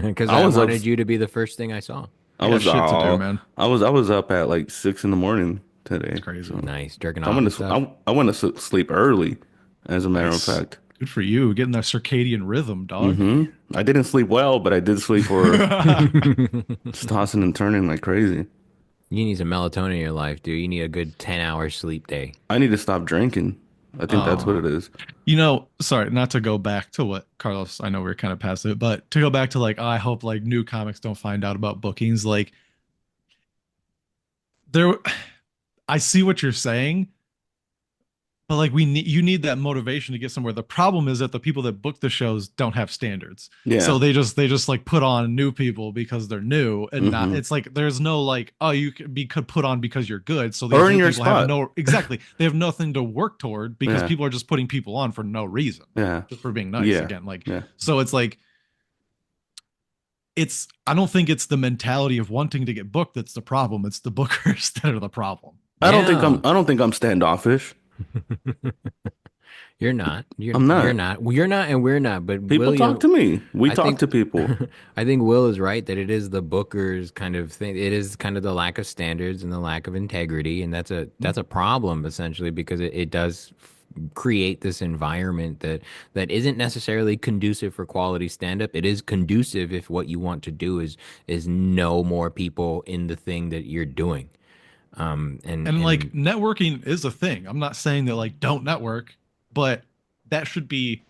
Because I I was up. wanted you to be the first thing I saw. I I got was shit to do, man. I was up at like 6 in the morning It's today. crazy. So Nice, jerking I off went and to stuff. I went to sleep early, as a matter of Nice. fact. Good for you. Getting that circadian rhythm, dog. I didn't sleep well, but I did sleep for just tossing and turning like crazy. You need some melatonin in your life, dude. You need a good 10-hour sleep day. I need to stop drinking. I think that's what Oh, it is. sorry, not to go back to what Carlos, I know we're kind of past it, but to go back to like, I hope like new comics don't find out about bookings. Like there, I see what you're saying, but like you need that motivation to get somewhere. The problem is that the people that book the shows don't have standards. Yeah. So they just like put on new people because they're new and not hmm it's like there's no like, oh, could put on because you're good. So these Earn new your people have spot. no exactly. They have nothing to work toward because Yeah. people are just putting people on for no reason. Yeah. Just for being nice Yeah. again. Like Yeah. so it's like I don't think it's the mentality of wanting to get booked that's the problem. It's the bookers that are the problem. Yeah. I don't think I'm standoffish. You're not. I'm You're not. not. Well, you're not, and we're not. But People talk to me. We I talk think to people. I think Will is right that it is the Booker's kind of thing. It is kind of the lack of standards and the lack of integrity, and that's a problem essentially because it does create this environment that isn't necessarily conducive for quality stand up. It is conducive if what you want to do is know more people in the thing that you're doing. And like And networking is a thing. I'm not saying that like don't network, but that should be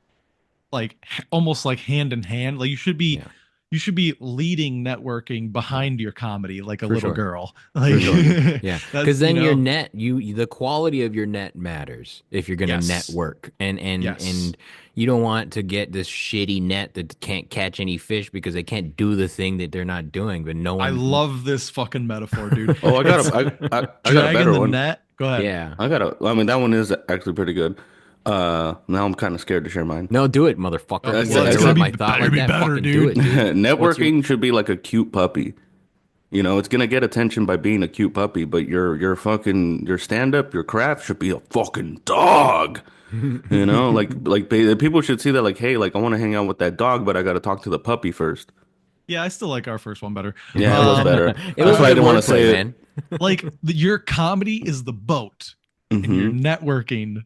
like almost like hand in hand. Like yeah, you should be leading networking behind your comedy like a for little sure. girl. For Like sure. Yeah. that's Because then your net, the quality of your net matters if you're gonna yes. network. Yes. And you don't want to get this shitty net that can't catch any fish because they can't do the thing that they're not doing, but no I one love this fucking metaphor, dude. Oh, It's I got a dragging better the one. net. Go ahead. yeah. I mean that one is actually pretty good. Now I'm kind of scared to share mine. No, do it, motherfucker. Oh, You well, gotta it's It's gonna interrupt be my thought better like be that. better, Fucking do dude. it, dude. What's your Networking should be like a cute puppy. You know, it's gonna get attention by being a cute puppy, but your stand up, your craft should be a fucking dog. You know, people should see that like, hey, like I want to hang out with that dog, but I got to talk to the puppy first. Yeah, I still like our first one better. Yeah, it was better. It was That's why I good didn't want to wordplay, say it. man. Like your comedy is the boat and your hmm networking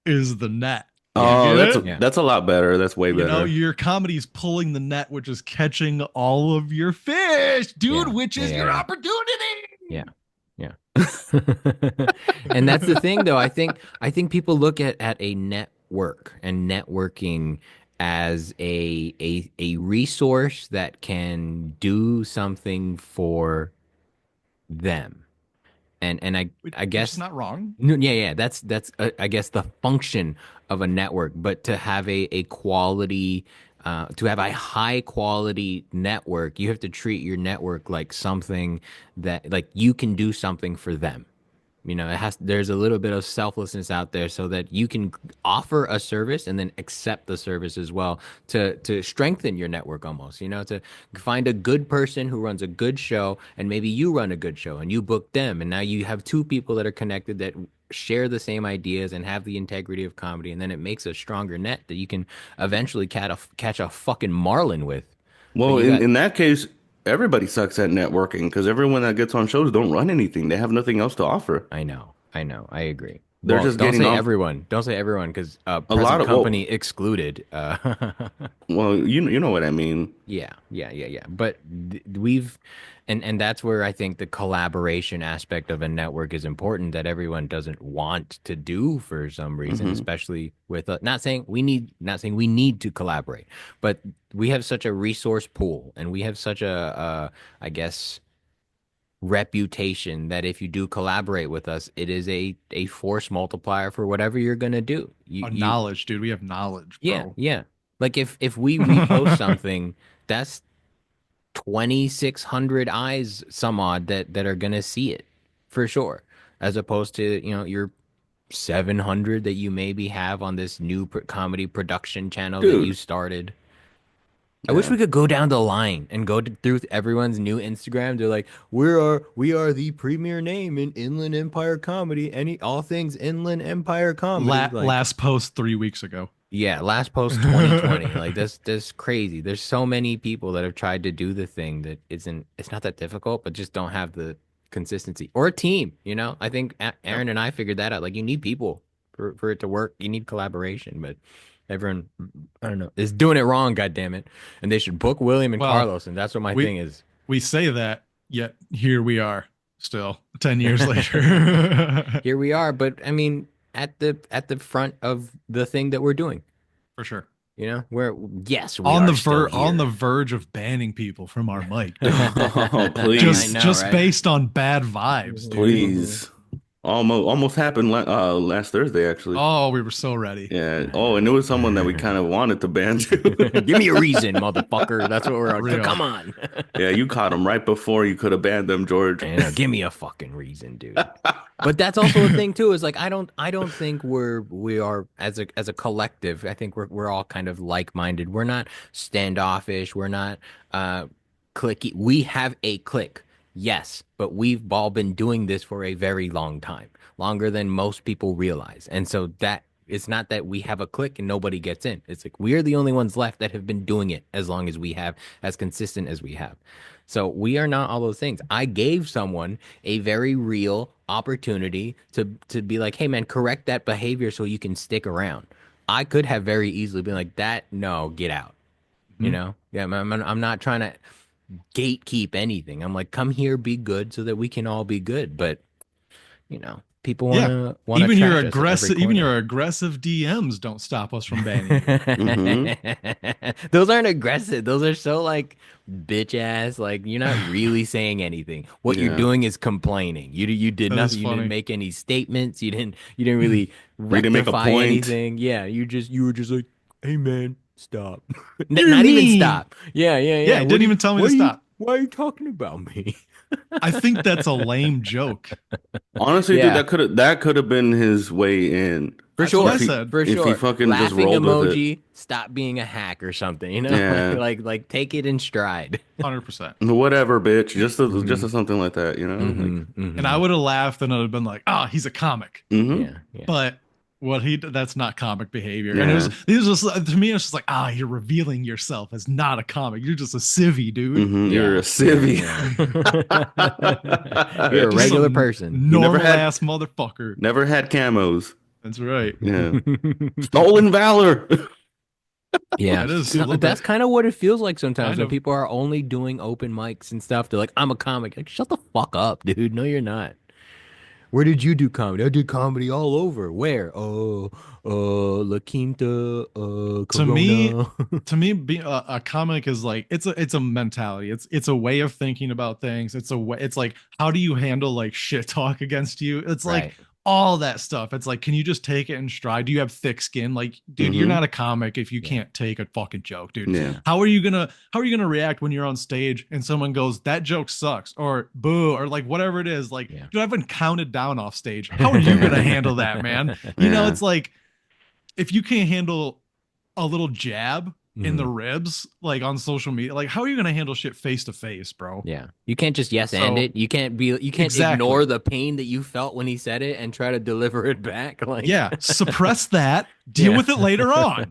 is the net. Yeah. You Oh, get it? Yeah. that's a lot better. That's way You know, better. your comedy's pulling the net, which is catching all of your fish, dude, Yeah. which is Yeah, your yeah. opportunity. Yeah. Yeah. And that's the thing though. I think people look at a network and networking as a resource that can do something for them. I Which is guess not wrong. no, yeah, that's I guess the function of a network, but to have a quality, to have a high quality network, you have to treat your network like something that like you can do something for them. You know, there's a little bit of selflessness out there so that you can offer a service and then accept the service as well to strengthen your network almost, you know, to find a good person who runs a good show and maybe you run a good show and you book them and now you have two people that are connected that share the same ideas and have the integrity of comedy and then it makes a stronger net that you can eventually catch a fucking marlin with. But Well, you got in that case, everybody sucks at networking because everyone that gets on shows don't run anything. They have nothing else to offer. I know, I agree. They're Well, just getting off don't say everyone because a lot present of company excluded. well, you know what I mean. Yeah. But we've, and that's where I think the collaboration aspect of a network is important that everyone doesn't want to do for some reason, hmm especially with not saying we need to collaborate, but we have such a resource pool and we have such I guess reputation that if you do collaborate with us, it is a force multiplier for whatever you're gonna do. Knowledge, dude. We have knowledge, bro. Yeah. Like if we repost something, that's 2,600 eyes, some odd that are gonna see it for sure, as opposed to your 700 that you maybe have on this new comedy production channel that you Dude, started. I wish Yeah. we could go down the line and go through everyone's new Instagram. They're like, we are the premier name in Inland Empire comedy. All things Inland Empire comedy. Like, Last post 3 weeks ago. yeah, last post 2020. Like that's crazy. There's so many people that have tried to do the thing that isn't. It's not that difficult, but just don't have the consistency or a team. I think Aaron and I figured that out. Like you need people for it to work. You need collaboration, but. Everyone, I don't know, is doing it wrong, God damn it. And they should book William and Well, Carlos, and that's what my thing is. We say that, yet here we are still 10 years later. Here we are, but I mean, at the front of the thing that we're doing. For sure. We're yes, we on are the still on the here. verge of banning people from our mic. Oh, please. just right? based on bad vibes, dude. Please. Almost happened last Thursday, actually. Oh, we were so ready. Yeah. Oh, and it was someone that we kind of wanted to ban too. Give me a reason, motherfucker. That's what we're on. Real. Come on. Yeah, you caught him right before you could have banned them, George. Give me a fucking reason, dude. But that's also a thing too. Is like I don't think we are as a collective. I think we're all kind of like-minded. We're not standoffish. We're not clicky. We have a clique. Yes, but we've all been doing this for a very long time, longer than most people realize. And so that it's not that we have a clique and nobody gets in. It's like we're the only ones left that have been doing it as long as we have, as consistent as we have. So we are not all those things. I gave someone a very real opportunity to be like, hey man, correct that behavior so you can stick around. I could have very easily been like that. No, get out. Yeah, I'm not trying to gatekeep anything. I'm like, come here, be good so that we can all be good. But people want to even your aggressive DMs don't stop us from banning you. Mm-hmm. Those aren't aggressive. Those are so like bitch ass. Like you're not really saying anything. What you're doing is complaining. You did nothing. You didn't make any statements. You didn't really rectify anything. Yeah, you were just like, hey man, stop. Not even stop. Yeah. Yeah, didn't even tell me to stop. Why are you talking about me? I think that's a lame joke. Honestly, dude, that could have been his way in. For That's sure. what I said. For if sure. he fucking just Laughing rolled with emoji, stop being a hack or something, Yeah. like take it in stride. 100%. Whatever, bitch. Just something like that, And I would have laughed and I'd have been like, he's a comic. Mm-hmm. Yeah. But that's not comic behavior. Yeah. And it was just, to me, it's just like, you're revealing yourself as not a comic. You're just a civvy, dude. Mm-hmm. You're a civvy. You're a regular person. Normal ass motherfucker. Never had camos. That's right. Yeah. Stolen valor. Yeah, That is a little that's bit. kind of what it feels like sometimes Kind when of. people are only doing open mics and stuff. They're like, I'm a comic. Like, shut the fuck up, dude. No, you're not. Where did you do comedy? I did comedy all over. Where? La Quinta, Corona. To me, being a comic is like it's a mentality. It's a way of thinking about things. It's like how do you handle like shit talk against you? It's like Right. all that stuff. It's like, can you just take it in stride? Do you have thick skin? Like, dude, you're not a comic if you can't take a fucking joke, dude. Yeah. How are you gonna react when you're on stage and someone goes, that joke sucks, or boo, or like whatever it is? Like, dude, I've been counted down off stage. How are you gonna handle that, man? It's like if you can't handle a little jab in the ribs, like on social media, like how are you gonna handle shit face to face, bro? Yeah, you can't just end it. You can't Exactly. ignore the pain that you felt when he said it and try to deliver it back. Like, suppress that. Deal with it later on.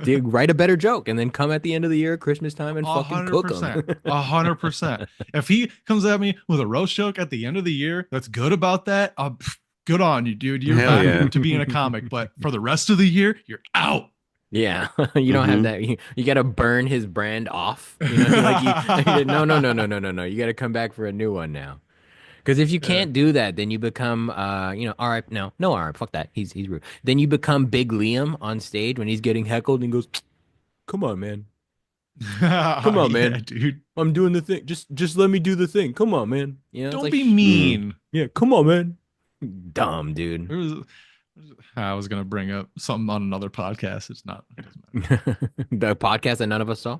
Dude, write a better joke and then come at the end of the year, Christmas time, and fucking cook them. 100%. If he comes at me with a roast joke at the end of the year, that's good about that. Good on you, dude. You're back to being a comic, but for the rest of the year, you're out. Yeah, you don't have that. You got to burn his brand off. No. You got to come back for a new one now. Because if you can't do that, then you become, all right, no, all right, fuck that. He's rude. Then you become Big Liam on stage when he's getting heckled and goes, "Come on, man. Come on, man, dude. I'm doing the thing. Just let me do the thing. Come on, man. Don't be mean. Yeah, come on, man. Dumb, dude." I was gonna bring up something on another podcast. It doesn't The podcast that none of us saw.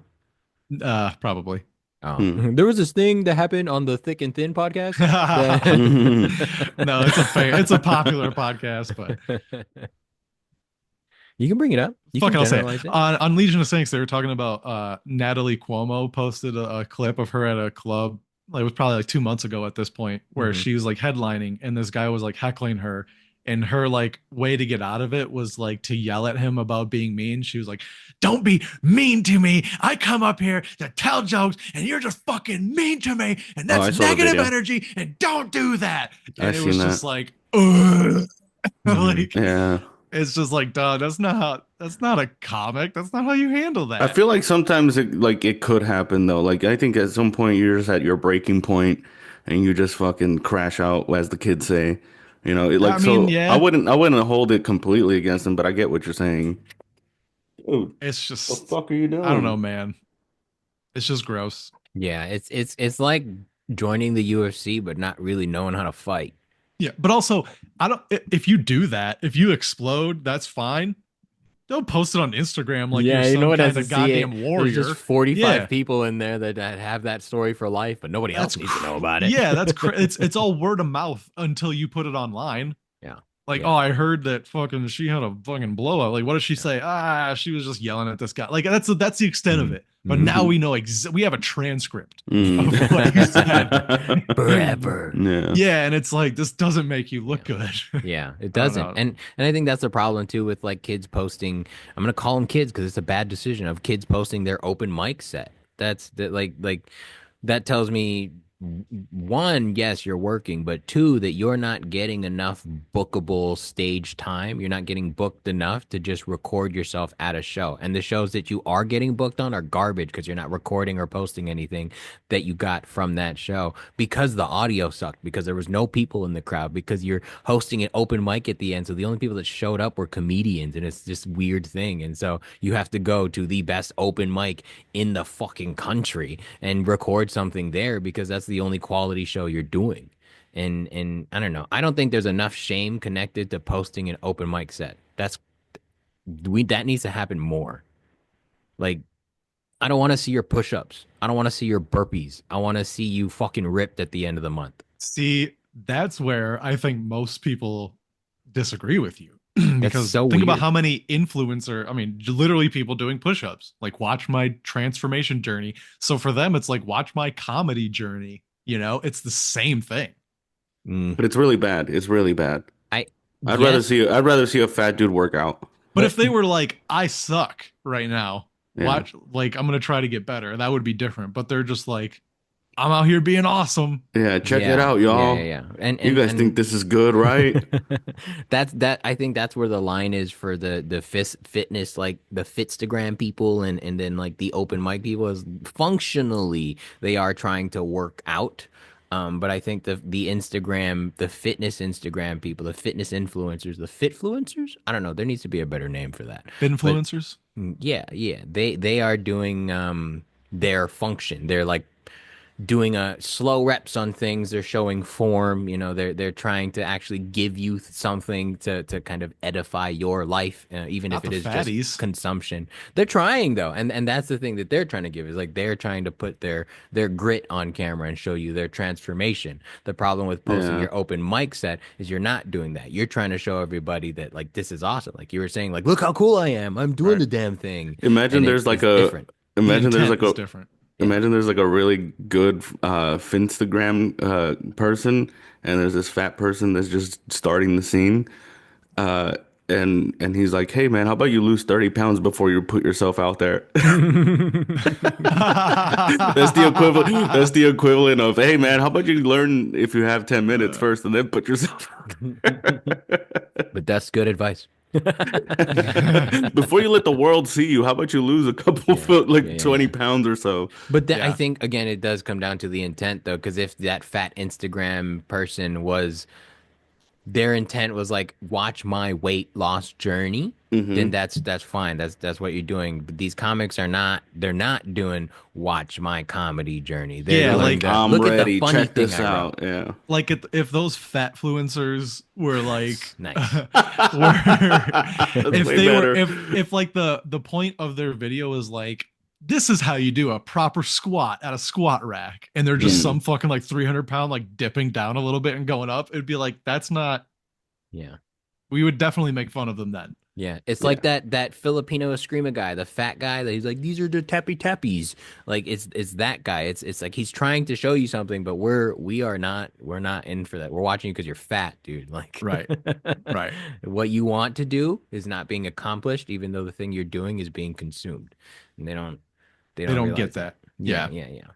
matter. Probably. Oh. There was this thing that happened on the Thick and Thin podcast. No, it's a popular podcast, but You can bring it up. You Fuck it, can I'll say generalize it. it. On Legion of Saints, they were talking about Natalie Cuomo posted a clip of her at a club. Like, it was probably like 2 months ago at this point, where Mhm. she was like headlining, and this guy was like heckling her, and her like way to get out of it was like to yell at him about being mean. She was like, "Don't be mean to me. I come up here to tell jokes, and you're just fucking mean to me, and Oh, I that's saw the negative video. energy, and don't do that." I And it seen was that. just like, ugh. Mhm. Like, Yeah. it's just like, dog, that's not a comic. That's not how you handle I that. feel like sometimes it could happen though. Like I think at some point you're just at your breaking point and you just fucking crash out, as the kids say. I mean, so I yeah, wouldn't hold it completely against them, but I get what you're saying. Dude, it's the just, fuck are you I don't know, doing? man. It's just gross. Yeah, it's like joining the UFC but not really knowing how to fight. Yeah, but also, I don't. If you do that, if you explode, that's fine. Don't post it on Instagram like you're Yeah, you know some what has kind to of see it? goddamn There's just warrior. 45 Yeah, people in there that have that story for life, but nobody else that's needs to know about it. yeah, it's all word of mouth until you put it online. Yeah. Like, oh, Yeah. I heard that fucking she had a fucking blowout. Like, what did she Yeah. say? She was just yelling at this guy. Like, that's the extent of Mhm. it. But now Mhm. we know we have a transcript Mm. of what he said. Forever. Yeah. Yeah, and it's like this doesn't make you look Yeah. good. Yeah, it I don't doesn't. know. And I think that's the problem too with like kids posting. I'm gonna call them kids because it's a bad decision of kids posting their open mic set. That's that like that tells me one, yes, you're working, but two, that you're not getting enough bookable stage time. You're not getting booked enough to just record yourself at a show. And the shows that you are getting booked on are garbage because you're not recording or posting anything that you got from that show because the audio sucked, because there was no people in the crowd, because you're hosting an open mic at the end. So the only people that showed up were comedians, and it's this weird thing. And so you have to go to the best open mic in the fucking country and record something there because that's the only quality show you're doing. And I don't know. I don't think there's enough shame connected to posting an open mic set. That needs to happen more. Like, I don't want to see your push-ups. I don't want to see your burpees. I want to see you fucking ripped at the end of the month. See, that's where I think most people disagree with you. That's Because so think about weird. how many I mean, literally people doing push-ups. Like, watch my transformation journey. So for them, it's like, watch my comedy journey. It's the same thing. Mm, But it's really bad. It's really bad. I I'd rather yes, see I'd rather see a fat dude work out. But but if they were like, I suck right now, Yeah. watch, like, I'm going to try to get better, that would be different. But they're just like, I'm out here being awesome. Yeah, check it yeah, out, yeah, yeah, y'all. yeah. And You guys think and this is good, right? I think that's where the line is for the fitness, like the Fitstagram people and then like the open mic people, is functionally they are trying to work out. But I think the fitness Instagram people, the fitness influencers, the fitfluencers, I don't know, there needs to be a better name for that. But Influencers. yeah, yeah, they are doing their function. They're like doing a slow reps on things. They're showing form. They're trying to actually give you something to kind of edify your life, even Not if the it is just fatties. consumption. They're trying though, and that's the thing that they're trying to give, is like they're trying to put their grit on camera and show you their transformation. The problem with posting Yeah. your open mic set is you're not doing that. You're trying to show everybody that like this is awesome. Like you were saying, like look how cool I am. I'm doing Right. the damn thing, Imagine and there's like it's a different. The imagine there's intent like is a different. Yeah. imagine there's like a really good Finstagram person, and there's this fat person that's just starting the scene. Uh and he's like, "Hey man, how about you lose 30 pounds before you put yourself out there?" That's the equivalent. That's the equivalent of, "Hey man, how about you learn if you have 10 minutes first and then put yourself But that's good advice. before you let the world see you, how about you lose a couple Yeah, foot, yeah, like yeah, 20 yeah. pounds or so?" But that, I Yeah. think again, it does come down to the intent though, because if that fat Instagram person was their intent was like watch my weight loss journey, then Hmm. that's fine. That's what you're doing. But these comics are not. They're not doing watch my comedy journey. They're Yeah, They're doing like, like the "I'm look at the ready. funny Check thing this I wrote. out." Yeah. if those fat influencers were like Nice. were That's if way they were better. if like the point of their video is like, this is how you do a proper squat at a squat rack, and they're just Yeah. some fucking like 300 pound like dipping down a little bit and going up, it'd be like, that's not, Yeah. we would definitely make fun of them then. Yeah, it's like that Filipino Eskrima guy, the fat guy that he's like, these are the tappy tappies. Like it's that guy. It's like he's trying to show you something, but we're not in for that. We're watching you because you're fat, dude. Like Right. Right. what you want to do is not being accomplished, even though the thing you're doing is being consumed. And they They don't don't realize get that. Yeah, yeah, yeah.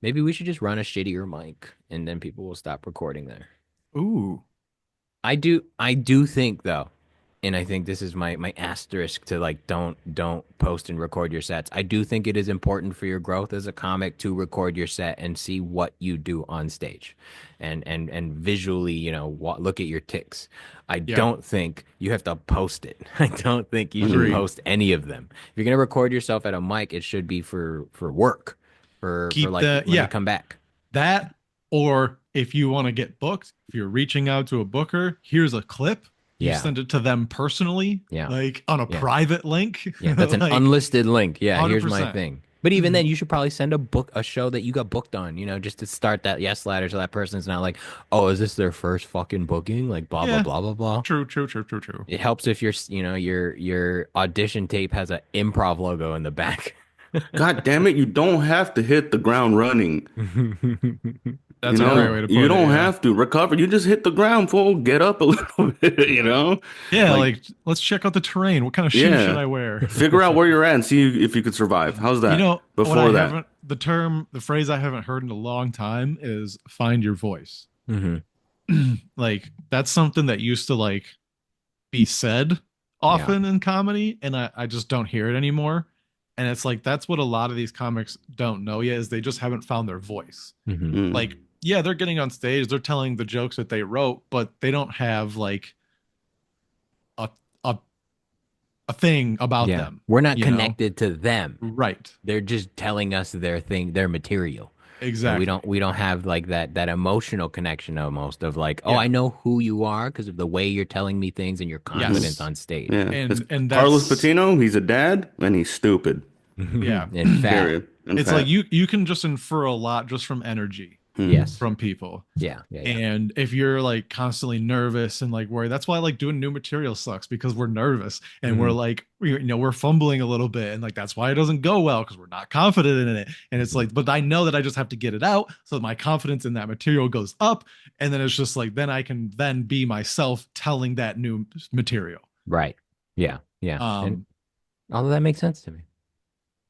Maybe we should just run a shittier mic and then people will stop recording there. Ooh. I do think though, and I think this is my asterisk to like don't post and record your sets. I do think it is important for your growth as a comic to record your set and see what you do on stage, and visually, look at your ticks. I don't think you have to post it. I don't think you should post any of them. If you're gonna record yourself at a mic, it should be for work, for like when you come back. That, or if you want to get booked, if you're reaching out to a booker, here's a clip. You send it to them personally, like on a private link. Yeah, that's an like, unlisted link. Yeah, 100%. here's my thing. But even then, you should probably send a show that you got booked on, just to start that yes ladder, so that person's not like, oh, is this their first fucking booking? Like blah blah blah blah blah. True. It helps if your audition tape has an improv logo in the back. God damn it! You don't have to hit the ground running. That's a great way to put it. You don't have to recover. You just hit the ground, fool. Get up a little bit. Yeah, like let's check out the terrain. What kind of shoes should I wear? Figure out where you're at and see if you could survive. How's that? Before that, the phrase I haven't heard in a long time is "find your voice." Mm-hmm. Like that's something that used to like be said often in comedy, and I just don't hear it anymore. And it's like that's what a lot of these comics don't know yet, is they just haven't found their voice. Mm-hmm. Like, yeah, they're getting on stage, they're telling the jokes that they wrote, but they don't have like a thing about them. We're not connected to them. Right. They're just telling us their thing, their material. Exactly. And we don't have like that emotional connection almost of like, oh, I know who you are because of the way you're telling me things and your confidence on stage. Yeah. And that's, Carlos Patino, he's a dad and he's stupid. Yeah. In fact, It's like you can just infer a lot just from energy. Yes. From people. Yeah. And if you're like constantly nervous and like worried, that's why like doing new material sucks, because we're nervous and we're like, we're fumbling a little bit, and like that's why it doesn't go well, because we're not confident in it. And it's like, but I know that I just have to get it out so that my confidence in that material goes up, and then it's just like then I can then be myself telling that new material. Right. Yeah. And all of that makes sense to me.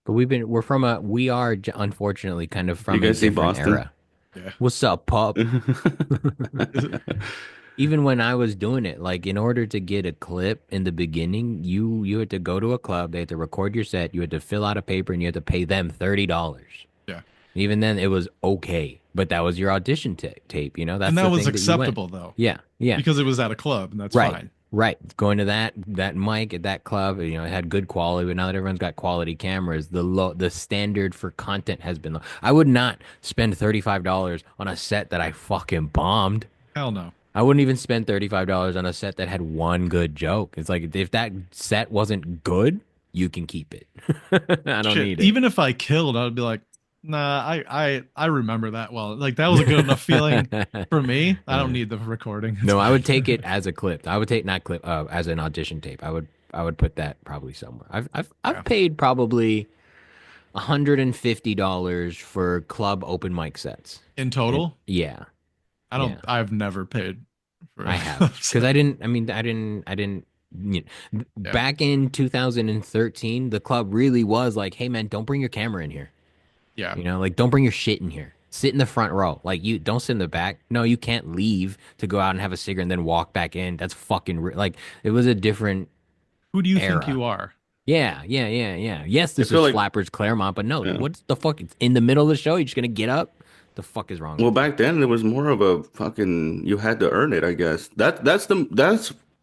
But we are unfortunately kind of from a different era. Yeah. What's up, pup? Even when I was doing it, like in order to get a clip in the beginning, you had to go to a club, they had to record your set, you had to fill out a paper, and you had to pay them $30. Yeah. Even then, it was okay, but that was your audition tape. That's and that the was thing acceptable though. Yeah. Because it was at a club, and that's right. fine. Right. Going to that mic at that club, it had good quality, but now that everyone's got quality cameras, the standard for content has been low. I would not spend $35 on a set that I fucking bombed. Hell no. I wouldn't even spend $35 on a set that had one good joke. It's like, if that set wasn't good, you can keep it. I don't need it. Even if I killed, I would be like, nah, I remember that well. Like that was a good enough feeling for me. I don't need the recording. No, I would take it as a clip. I would take not clip as an audition tape. I would put that probably somewhere. I've paid probably $150 for club open mic sets In total? Yeah. I've never paid for I have, because I didn't back in 2013, the club really was like, hey man, don't bring your camera in here. Yeah. Like don't bring your shit in here. Sit in the front row. Like you don't sit in the back. No, you can't leave to go out and have a cigarette and then walk back in. That's fucking like it was a different Who do you era. think you are? Yeah. Yes, this is Flappers Claremont, but no, what's the fuck? It's in the middle of the show. You're just gonna get up? The fuck is wrong? Well, back then it was more of a fucking, you had to earn it, I guess. That's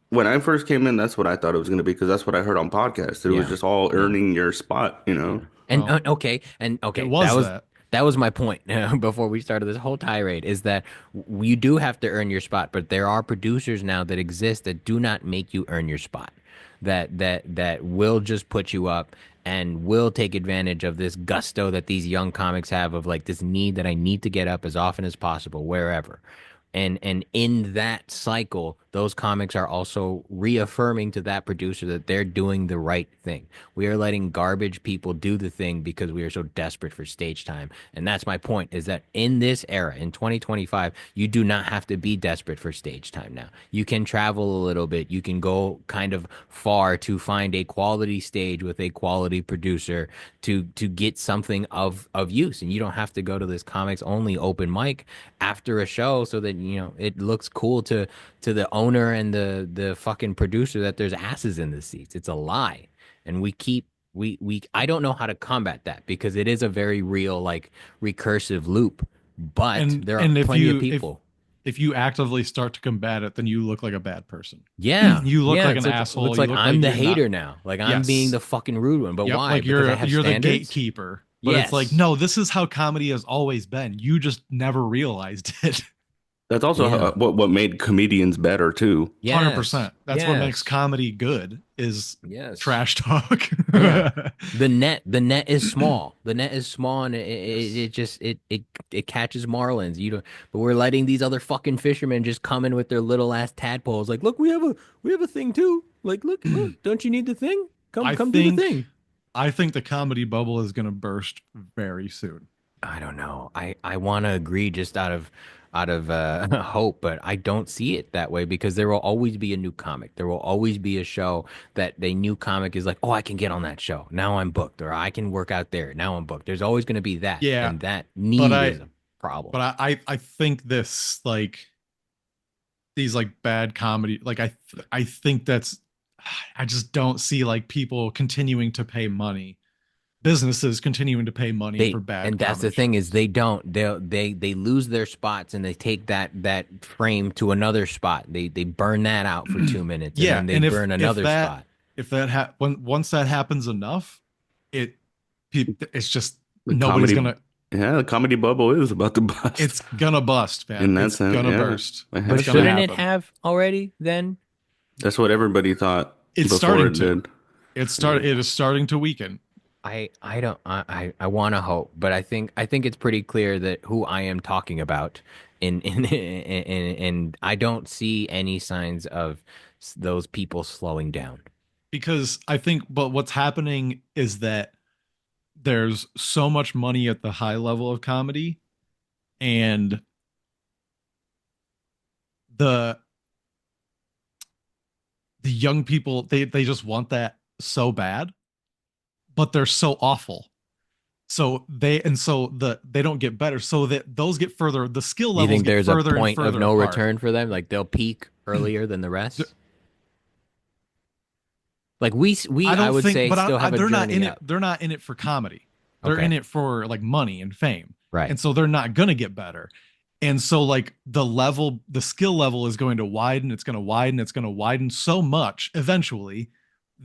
when I first came in. That's what I thought it was gonna be, because that's what I heard on podcasts. It was just all earning your spot, And okay, that was my point before we started this whole tirade, is that you do have to earn your spot, but there are producers now that exist that do not make you earn your spot, that will just put you up and will take advantage of this gusto that these young comics have of like this need that I need to get up as often as possible, wherever. And in that cycle, those comics are also reaffirming to that producer that they're doing the right thing. We are letting garbage people do the thing because we are so desperate for stage time. And that's my point, is that in this era, in 2025, you do not have to be desperate for stage time now. You can travel a little bit. You can go kind of far to find a quality stage with a quality producer to get something of use. And you don't have to go to this comics only open mic after a show so that it looks cool to the owner and the fucking producer that there's asses in the seats. It's a lie. And we I don't know how to combat that because it is a very real like recursive loop, but there are and plenty of people. If you actively start to combat it, then you look like a bad person. Yeah. You look yeah, like an asshole. Looks You like look I'm the you're hater not- now. Like I'm being the fucking rude one. But Yep, why? like Because I have you're the standards? gatekeeper. But Yes. it's like, no, this is how comedy has always been. You just never realized it. That's also Yeah. what made comedians better too. Yes. 100%. That's what Yes. makes comedy good is Yes. trash talk. Yeah. The net is small. The net is small, and it just it catches marlins. You don't, but we're letting these other fucking fishermen just come in with their little ass tadpoles. Like, look, we have a thing too. Like, look, don't you need the thing? Come do the thing. I think the comedy bubble is going to burst very soon. I don't know. I want to agree just out of hope, but I don't see it that way because there will always be a new comic. There will always be a show that the new comic is like, oh, I can get on that show. Now I'm booked, or I can work out there. Now I'm booked. There's always going to be that. Yeah, and that need is a problem. But I think this like these like bad comedy like I think that's I just don't see like people continuing to pay money. Businesses continuing to pay money for bad. And that's the thing is they lose their spots and they take that frame to another spot. They burn that out for 2 minutes. Yeah, and then they burn another spot. If that once that happens enough, it's just The nobody's comedy- gonna. Yeah, the comedy bubble is about to bust. It's gonna bust, man. In that It's sense, gonna yeah. burst. But It's But gonna shouldn't it happen. have already then? That's what everybody thought It's before starting it to. did. It is starting to weaken. I want to hope, but I think it's pretty clear that who I am talking about and I don't see any signs of those people slowing down. Because I think, but what's happening is that there's so much money at the high level of comedy, and the young people they just want that so bad, but they're so awful. So they don't get better. So that those get further. The skill You levels think get there's a further point and of further no apart. return for them? Like they'll peak earlier than the rest? Like I would say still have a they're journey not in up. it. They're not in it for comedy. They're Okay. in it for like money and fame. Right. And so they're not gonna get better. And so like the skill level is going to widen. It's going to widen. It's going to widen so much eventually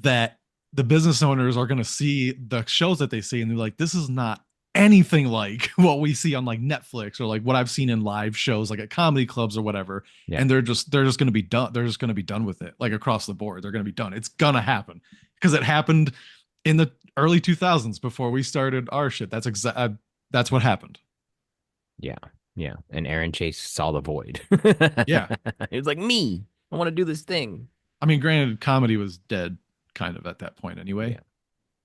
that the business owners are going to see the shows that they see and they're like, this is not anything like what we see on like Netflix or like what I've seen in live shows like at comedy clubs or whatever. Yeah. And they're just going to be done. They're just going to be done with it, like across the board. They're going to be done. It's going to happen because it happened in the early 2000s before we started our shit. That's what happened. Yeah. Yeah. And Aaron Chase saw the void. Yeah. He was like, me. I want to do this thing. I mean, granted, comedy was dead kind of at that point anyway. Yeah.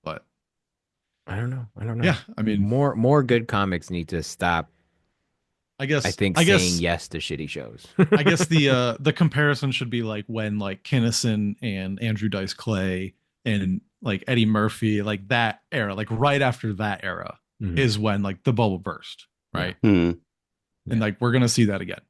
But I don't know. yeah, I mean, more good comics need to stop. I guess saying yes to shitty shows. I guess the comparison should be like when like Kinnison and Andrew Dice Clay and like Eddie Murphy, like that era, like right after that era Mhm. is when like the bubble burst, right? Hmm. And like we're gonna see that again.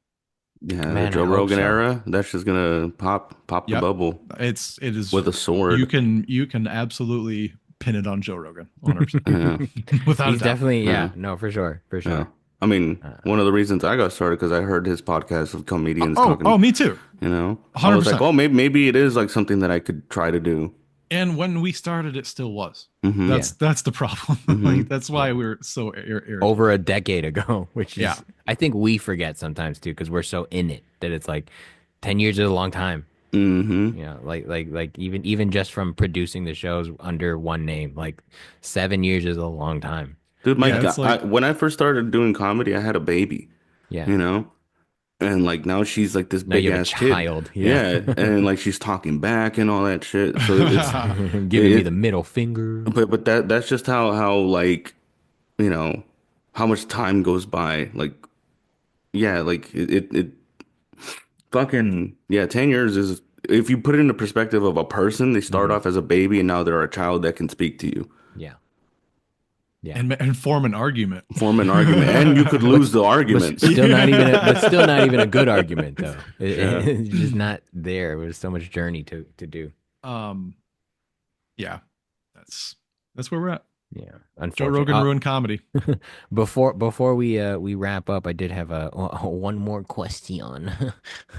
Yeah, Man, the Joe I hope Rogan so. era, that's just gonna pop the Yep. bubble It is with a sword. you can absolutely pin it on Joe Rogan 100%. Yeah. Without He's a doubt. definitely, yeah, Yeah. no, for sure. Yeah. I mean, one of the reasons I got started because I heard his podcast of comedians talking. Oh, me too. You know, I was like, 100%. oh, maybe it is like something that I could try to do. And when we started, it still was. Mhm. That's the problem. Mhm. Like that's why we're so irritated. Over a decade ago, which is, Yeah. I think we forget sometimes too, because we're so in it that it's like 10 years is a long time. Mm-hmm. You know, like even just from producing the shows under one name, like 7 years is a long time. Dude, Yeah, it's like- when I first started doing comedy, I had a baby. Yeah. You know, and like now she's like this Now big you have a ass kid. child. Yeah, Yeah. and like she's talking back and all that shit. So it's Giving me it, the middle finger. but that's just how like you know how much time goes by. Like yeah, like it fucking yeah, 10 years is if you put it in the perspective of a person, they start Hmm. off as a baby and now they're a child that can speak to you, Yeah. Yeah. and form an argument. form an argument, and you could lose the But argument. still not even Yeah. but still not even a good argument though. Yeah. It's just not there. It was so much journey to do. Um, yeah, that's where we're at. Yeah. Joe Unfortunately. Rogan ruined comedy. Before we wrap up, I did have one more question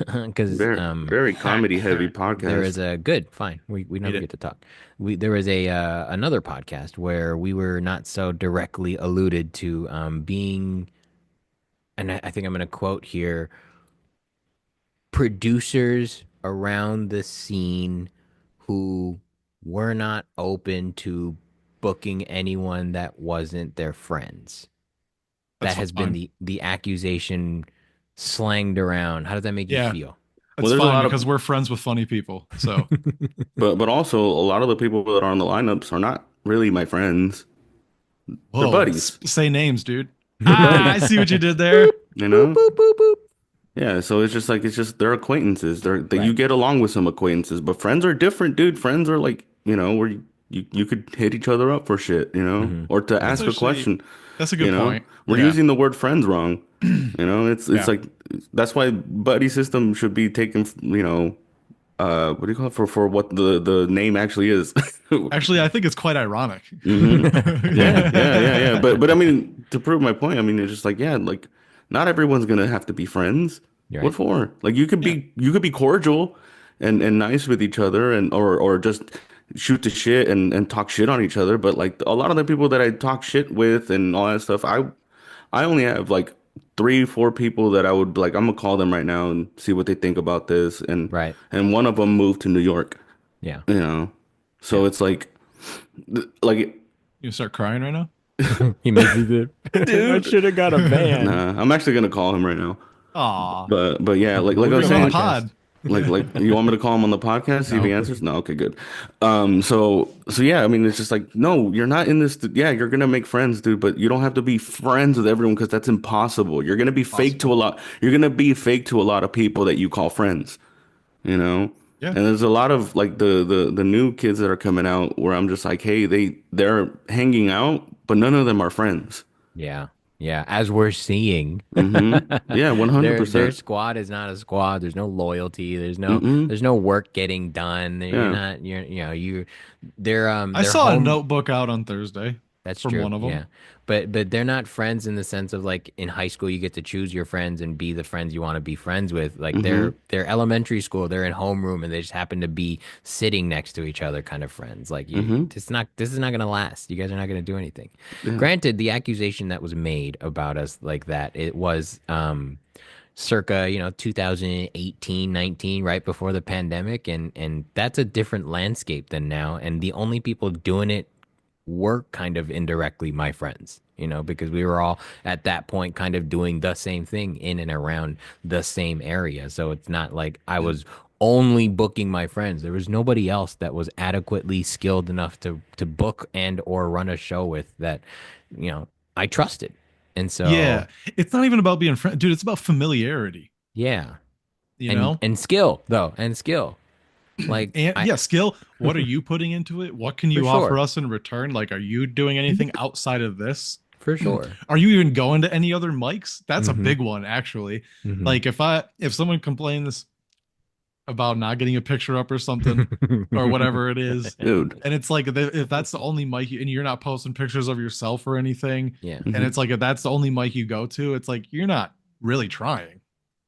because Very comedy heavy there is podcast. a good fine. We never it. get to talk. There was a another podcast where we were not so directly alluded to being, and I think I'm going to quote here, producers around the scene who were not open to booking anyone that wasn't their friends. That's That has been fine. the accusation slanged around. How does that make you Yeah. feel? That's There's a fine lot because of we're friends with funny people. So but also a lot of the people that are on the lineups are not really my friends. They're whoa, buddies. say names, dude. They're I buddies. see what you did there. You Boop, know? boop, boop, boop. Yeah, so it's just like they're acquaintances. They're that you Right. get along with some acquaintances, but friends are different, dude. Friends are like, where you could hit each other up for shit, Hmm. or to That's ask a actually question, that's a you good know. point. We're Yeah. using the word friends wrong. It's Yeah. like that's why buddy system should be taken, what do you call it for what the name actually is. Actually, I think it's quite ironic. Hmm. Yeah, yeah, yeah, yeah. Yeah. But I mean, to prove my point, I mean, it's just like, yeah, like not everyone's gonna have to be friends. You're What right. for? Like you could be cordial and nice with each other and or just shoot the shit and talk shit on each other. But like a lot of the people that I talk shit with and all that stuff, I only have like 3, 4 people that I would like. I'm gonna call them right now and see what they think about this. And Right. and one of them moved to New York. Yeah. You know, so Yeah. it's like You start crying right now? He makes me the I dude. should have got a van. Nah, I'm actually gonna call him right now. Aw. But yeah, like I Bring was him on the saying, pod. like you want me to call him on the podcast, see if he No. answers? No, okay, good. So yeah, I mean, it's just like no, you're not in this. Yeah, you're gonna make friends, dude, but you don't have to be friends with everyone because that's impossible. You're gonna be fake to a lot. You're gonna be fake to a lot of people that you call friends. You know. Yeah. And there's a lot of like the new kids that are coming out where I'm just like, hey, they're hanging out, but none of them are friends. Yeah. Yeah. As we're seeing, Yeah, their 100%. squad is not a squad. There's no loyalty. Mm-mm. There's no work getting done. You're Yeah. not they're I they're saw a home. notebook out on Thursday That's from true. one of them. Yeah. But they're not friends in the sense of like in high school you get to choose your friends and be the friends you want to be friends with. Like Mm-hmm. they're elementary school, they're in homeroom and they just happen to be sitting next to each other kind of friends. Like Mm-hmm. this is not gonna last. You guys are not gonna do anything. Yeah. Granted, the accusation that was made about us like that, it was circa 2018, 19, right before the pandemic, and that's a different landscape than now. And the only people doing it were kind of indirectly my friends, because we were all at that point kind of doing the same thing in and around the same area. So it's not like I was only booking my friends. There was nobody else that was adequately skilled enough to book and or run a show with that, I trusted. And so Yeah. It's not even about being friends, dude. It's about familiarity, yeah. you and know? and skill though, and skill. Like And yeah, skill. What are you putting into it? What can you For offer sure. us in return? Like, are you doing anything outside of this? for sure. Are you even going to any other mics? That's a Mhm. big one, actually. Mhm. Like, if someone complains about not getting a picture up or something or whatever it is, Dude. and it's like if that's the only mic and you're not posting pictures of yourself or anything, Yeah. and it's like if that's the only mic you go to, it's like you're not really trying.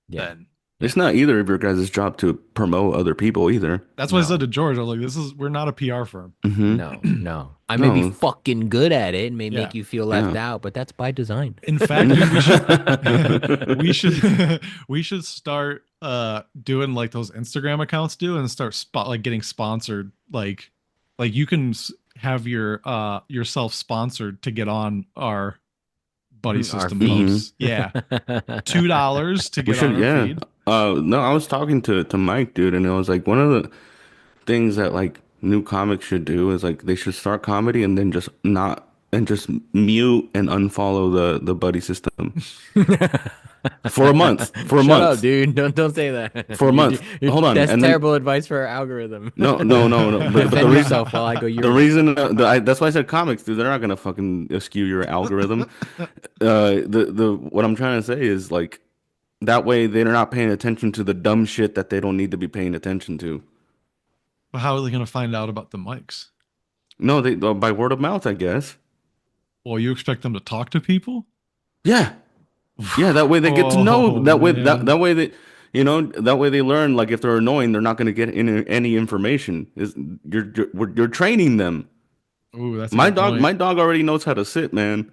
Yeah. Then It's not either of your guys' job to promote other people either. that's what I No. said to George. I was like, we're not a PR firm. Mm-hmm. No. I may be No. fucking good at it and may Yeah. make you feel left Yeah. out, but that's by design. In fact, dude, we should we should start doing like those Instagram accounts do and start getting sponsored. Like you can have your yourself sponsored to get on our Buddy System feed. posts. Yeah. $2 to We get on should, our yeah. feed. No, I was talking to Mike, dude, and it was like one of the things that like new comics should do is like they should start comedy and then just not and just mute and unfollow the buddy system for a month. For a Shut month. up, dude. Don't say that. For a month. Hold on. That's And then- terrible advice for our algorim. No. But the Defend reason yourself while I go the your reason that's why I said comics, dude. They're not gonna fucking skew your algorithm. The what I'm trying to say is like that way they're not paying attention to the dumb shit that they don't need to be paying attention to. But how are they going to find out about the mics? No, they by word of mouth, I guess. Well, you expect them to talk to people? Yeah, yeah. That way they get to know. Oh, That way man. that way they, that way they learn. Like if they're annoying, they're not going to get any information. Is you're training them. Ooh, that's a My good dog, point. my dog already knows how to sit, man.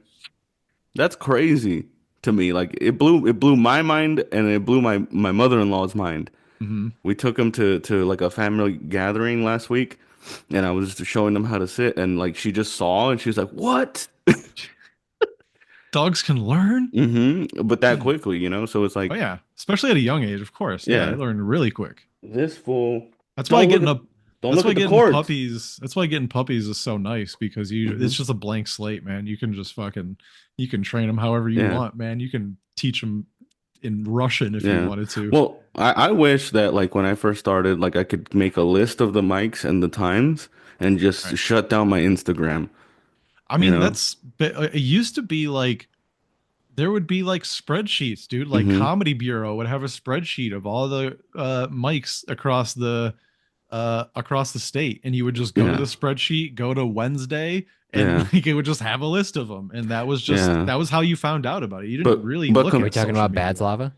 That's crazy to me. Like it blew my mind and it blew my mother-in-law's mind. Mhm. We took him to like a family gathering last week, and I was just showing them how to sit, and like she just saw and she was like, "What?" Dogs can learn? But that quickly, So it's like Oh, yeah. Especially at a young age, of course. Yeah, Yeah. they learn really quick. this fool. That's why Don't getting look up. Don't That's look why at the getting cords. puppies. That's why getting puppies is so nice because it's just a blank slate, man. You can just you can train them however you Yeah. want, man. You can teach them in Russian if Yeah. you wanted to. Well, I wish that like when I first started, like I could make a list of the mics and the times and just Right. shut down my Instagram. I mean, know? it used to be like there would be like spreadsheets, dude. Like Mhm. Comedy Bureau would have a spreadsheet of all the mics across the state, and you would just go Yeah. to the spreadsheet, go to Wednesday, and Yeah. like, it would just have a list of them, and that was just Yeah. that was how you found out about it. You didn't But- really but look com- at Are we talking social about media. Bad Slava?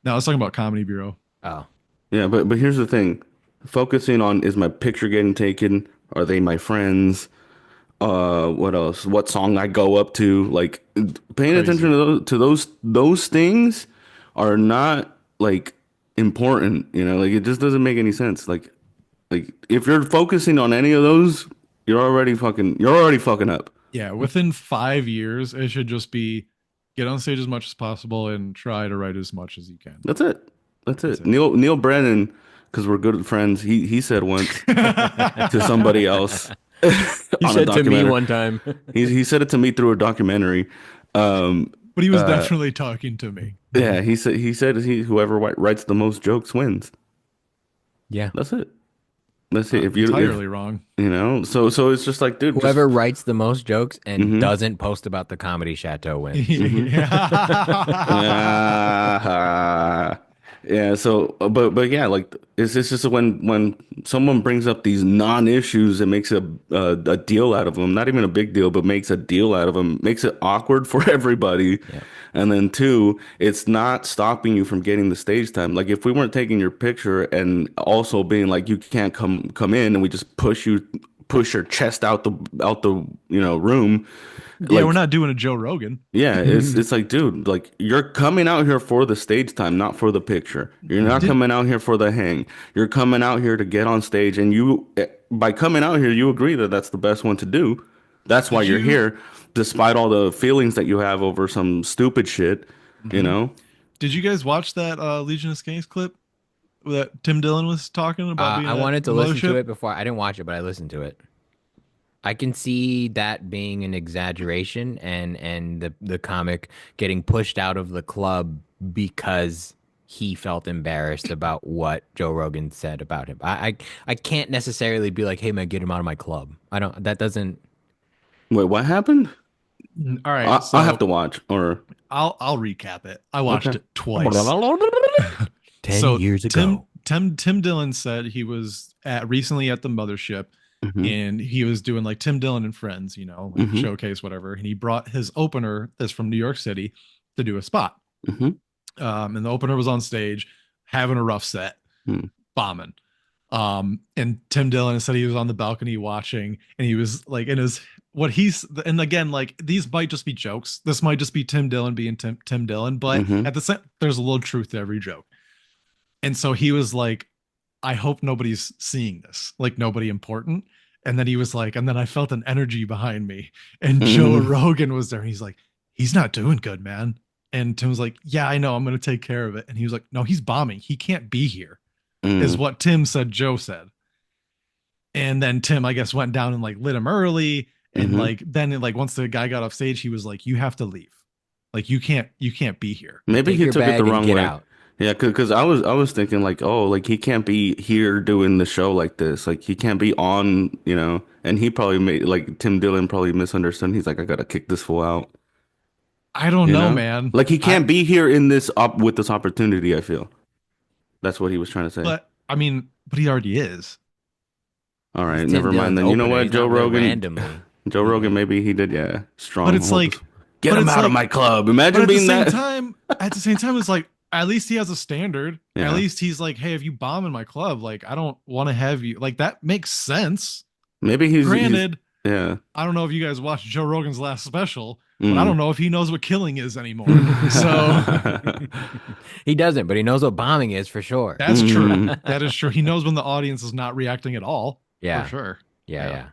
No, I was talking about Comedy Bureau. Oh. Yeah, but here's the thing. Focusing on is my picture getting taken? Are they my friends? What else? What song I go up to? Like paying Crazy. attention to those things are not like important, Like it just doesn't make any sense. Like if you're focusing on any of those, you're already fucking up. Yeah, within 5 years, it should just be get on stage as much as possible and try to write as much as you can. That's it. Neil Brennan, because we're good friends, he said once to somebody else. You on a said to me documentary. one time. He said it to me through a documentary. But he was definitely talking to me. Yeah, he said whoever writes the most jokes wins. Yeah. That's it. If you Entirely wrong. so it's just like, dude, Whoever writes the most jokes and Mhm. doesn't post about the comedy chateau wins. Yeah. Yeah, so but yeah, like it's just when someone brings up these non-issues and makes a deal out of them, not even a big deal, but makes a deal out of them, makes it awkward for everybody. Yeah. And then two, it's not stopping you from getting the stage time. Like if we weren't taking your picture and also being like you can't come in and we just push your chest out the room. Yeah, like, we're not doing a Joe Rogan. Yeah, it's like, dude, like you're coming out here for the stage time, not for the picture. You're not coming out here for the hang. You're coming out here to get on stage, and you, by coming out here, you agree that that's the best one to do. That's why you're here, despite all the feelings that you have over some stupid shit. Did you guys watch that Legion of Skanks clip that Tim Dillon was talking about? Being I at wanted to the listen to mothership? it before. I didn't watch it, but I listened to it. I can see that being an exaggeration and the comic getting pushed out of the club because he felt embarrassed about what Joe Rogan said about him. I can't necessarily be like, hey man, get him out of my club. That doesn't. Wait, what happened? All right, I'll have to watch, or I'll recap it. I watched Okay. it twice. 10 years ago. Tim Dillon said he was recently at the mothership, Mhm. and he was doing like Tim Dillon and Friends, like Mhm. showcase, whatever. And he brought his opener that's from New York City to do a spot. Mhm. And the opener was on stage having a rough set, Hmm. bombing. And Tim Dillon said he was on the balcony watching, and he was like and again, like these might just be jokes. This might just be Tim Dillon being Tim Dillon, but Mhm. at the same, there's a little truth to every joke. And so he was like, I hope nobody's seeing this, like nobody important. And then he was like, and then I felt an energy behind me, and Joe Rogan was there. And he's like, he's not doing good, man. And Tim was like, yeah, I know, I'm going to take care of it. And he was like, no, he's bombing. He can't be here, is what Tim said Joe said. And then Tim, I guess, went down and like lit him early. And like, then like, once the guy got off stage, he was like, you have to leave. Like, you can't be here. Maybe he took it the wrong way. Out. Yeah, because I was thinking like, oh, like he can't be here doing the show like this. Like he can't be on, you know. And he probably made, like, Tim Dillon probably misunderstood. He's like, I gotta kick this fool out. I don't know, man. Like he can't be here in this with this opportunity. I feel that's what he was trying to say. But I mean, but he already is. All right, never mind. Then you know what, Joe Rogan. Joe Rogan, maybe he did. Yeah, strong. But it's like, get him out of my club. Imagine being that. At the same time, it's like, at least he has a standard. Yeah. At least he's like, hey, if you bomb in my club, like I don't want to have you. Like that makes sense. Maybe he's granted. Yeah. I don't know if you guys watched Joe Rogan's last special, but I don't know if he knows what killing is anymore. So he doesn't, but he knows what bombing is for sure. That's true. That is true. He knows when the audience is not reacting at all. Yeah. For sure. Yeah.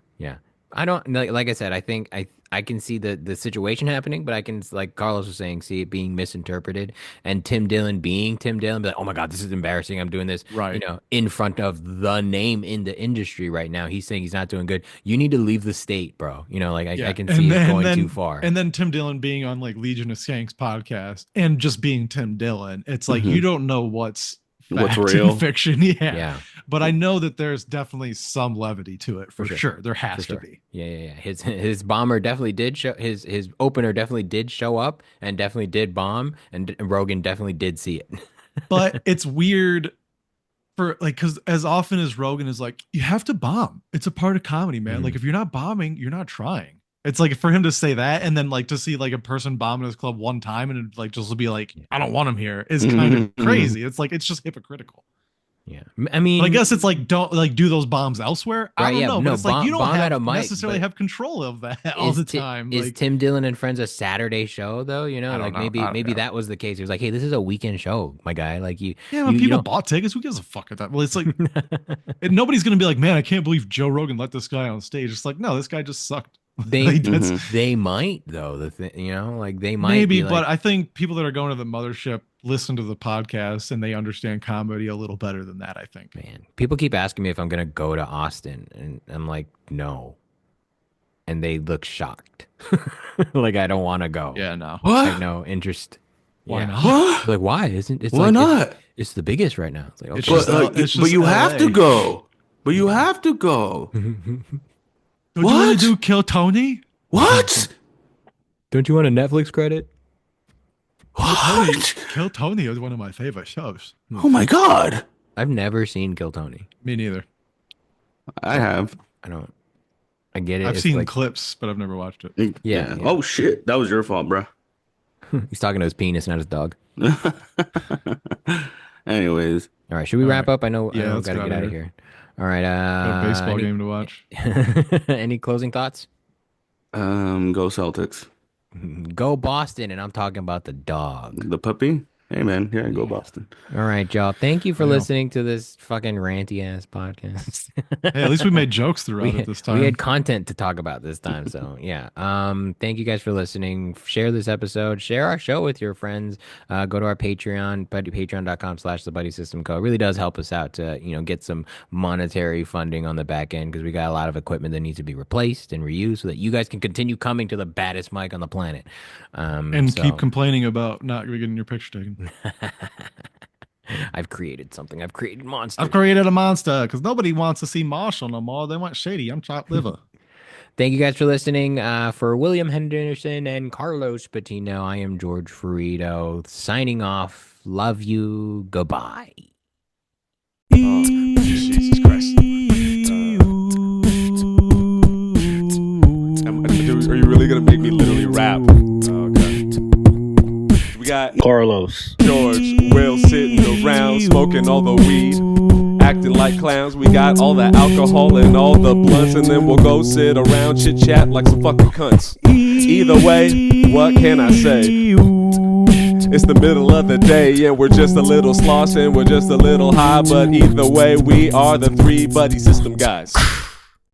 I don't, like I said, I think I can see the situation happening, but I can, like Carlos was saying, see it being misinterpreted, and Tim Dillon being Tim Dillon, be like, oh my God, this is embarrassing. I'm doing this, right? You know, in front of the name in the industry right now. He's saying he's not doing good. You need to leave the state, bro. You know, like I can see it going too far. And then Tim Dillon being on like Legion of Skanks podcast and just being Tim Dillon, it's like you don't know what's real fiction. Yeah. But I know that there's definitely some levity to it for sure. There has to be. Yeah. His bomber definitely did show, his opener definitely did show up and definitely did bomb, and Rogan definitely did see it. But it's weird for like, because as often as Rogan is like, you have to bomb. It's a part of comedy, man. Like if you're not bombing, you're not trying. It's like for him to say that and then like to see like a person bomb in his club one time and like just be like, I don't want him here is kind of crazy. It's like, it's just hypocritical. Yeah. I mean, but I guess it's like, don't like do those bombs elsewhere. I don't know. But it's like, you don't necessarily have control of that all the time. Is Tim Dillon and Friends a Saturday show though? You know, like maybe that was the case. He was like, hey, this is a weekend show, my guy. Like when people bought tickets, who gives a fuck at that? Well, it's like, nobody's going to be like, man, I can't believe Joe Rogan let this guy on stage. It's like, no, this guy just sucked. They might though. The thing, you know, like they might maybe, but I think people that are going to the mothership listen to the podcast and they understand comedy a little better than that. I think. Man, people keep asking me if I'm gonna go to Austin, and I'm like, no, and they look shocked, like I don't want to go. Yeah, no, what? Like, no interest. Why not? Like why isn't it? Why like, not? It's the biggest right now. It's like okay. But you have to go. But you have to go. Don't you want to do Kill Tony? What? Don't you want a Netflix credit? What? Kill Tony is one of my favorite shows. Oh my God. I've never seen Kill Tony. Me neither. I have. I get it. I've seen clips, but I've never watched it. Yeah. Oh shit. That was your fault, bro. He's talking to his penis, not his dog. Anyways. All right. Should we wrap up? I know we got to get out of here. All right. A baseball game to watch. Any closing thoughts? Go Celtics. Go Boston, and I'm talking about the dog. The puppy? Hey, man. Yeah, go Boston. All right, y'all. Thank you for listening to this fucking ranty-ass podcast. Hey, at least we made jokes throughout it this time. We had content to talk about this time, so yeah. Thank you guys for listening. Share this episode. Share our show with your friends. Go to our Patreon, patreon.com/thebuddysystemco. It really does help us out to, get some monetary funding on the back end, because we got a lot of equipment that needs to be replaced and reused so that you guys can continue coming to the baddest mic on the planet. And keep complaining about not getting your picture taken. I've created something. I've created monster. I've created a monster because nobody wants to see Marshall no more. They want Shady. I'm chopped liver. Thank you guys for listening. For William Henderson and Carlos Patino, I am George Ferrito signing off. Love you. Goodbye. Jesus Christ. Are you really going to make me literally rap? Okay. We got Carlos, George, Will sitting around smoking all the weed, acting like clowns. We got all the alcohol and all the blunts, and then we'll go sit around chit chat like some fucking cunts. Either way, what can I say? It's the middle of the day and we're just a little sloss and we're just a little high, but either way we are the three buddy system guys.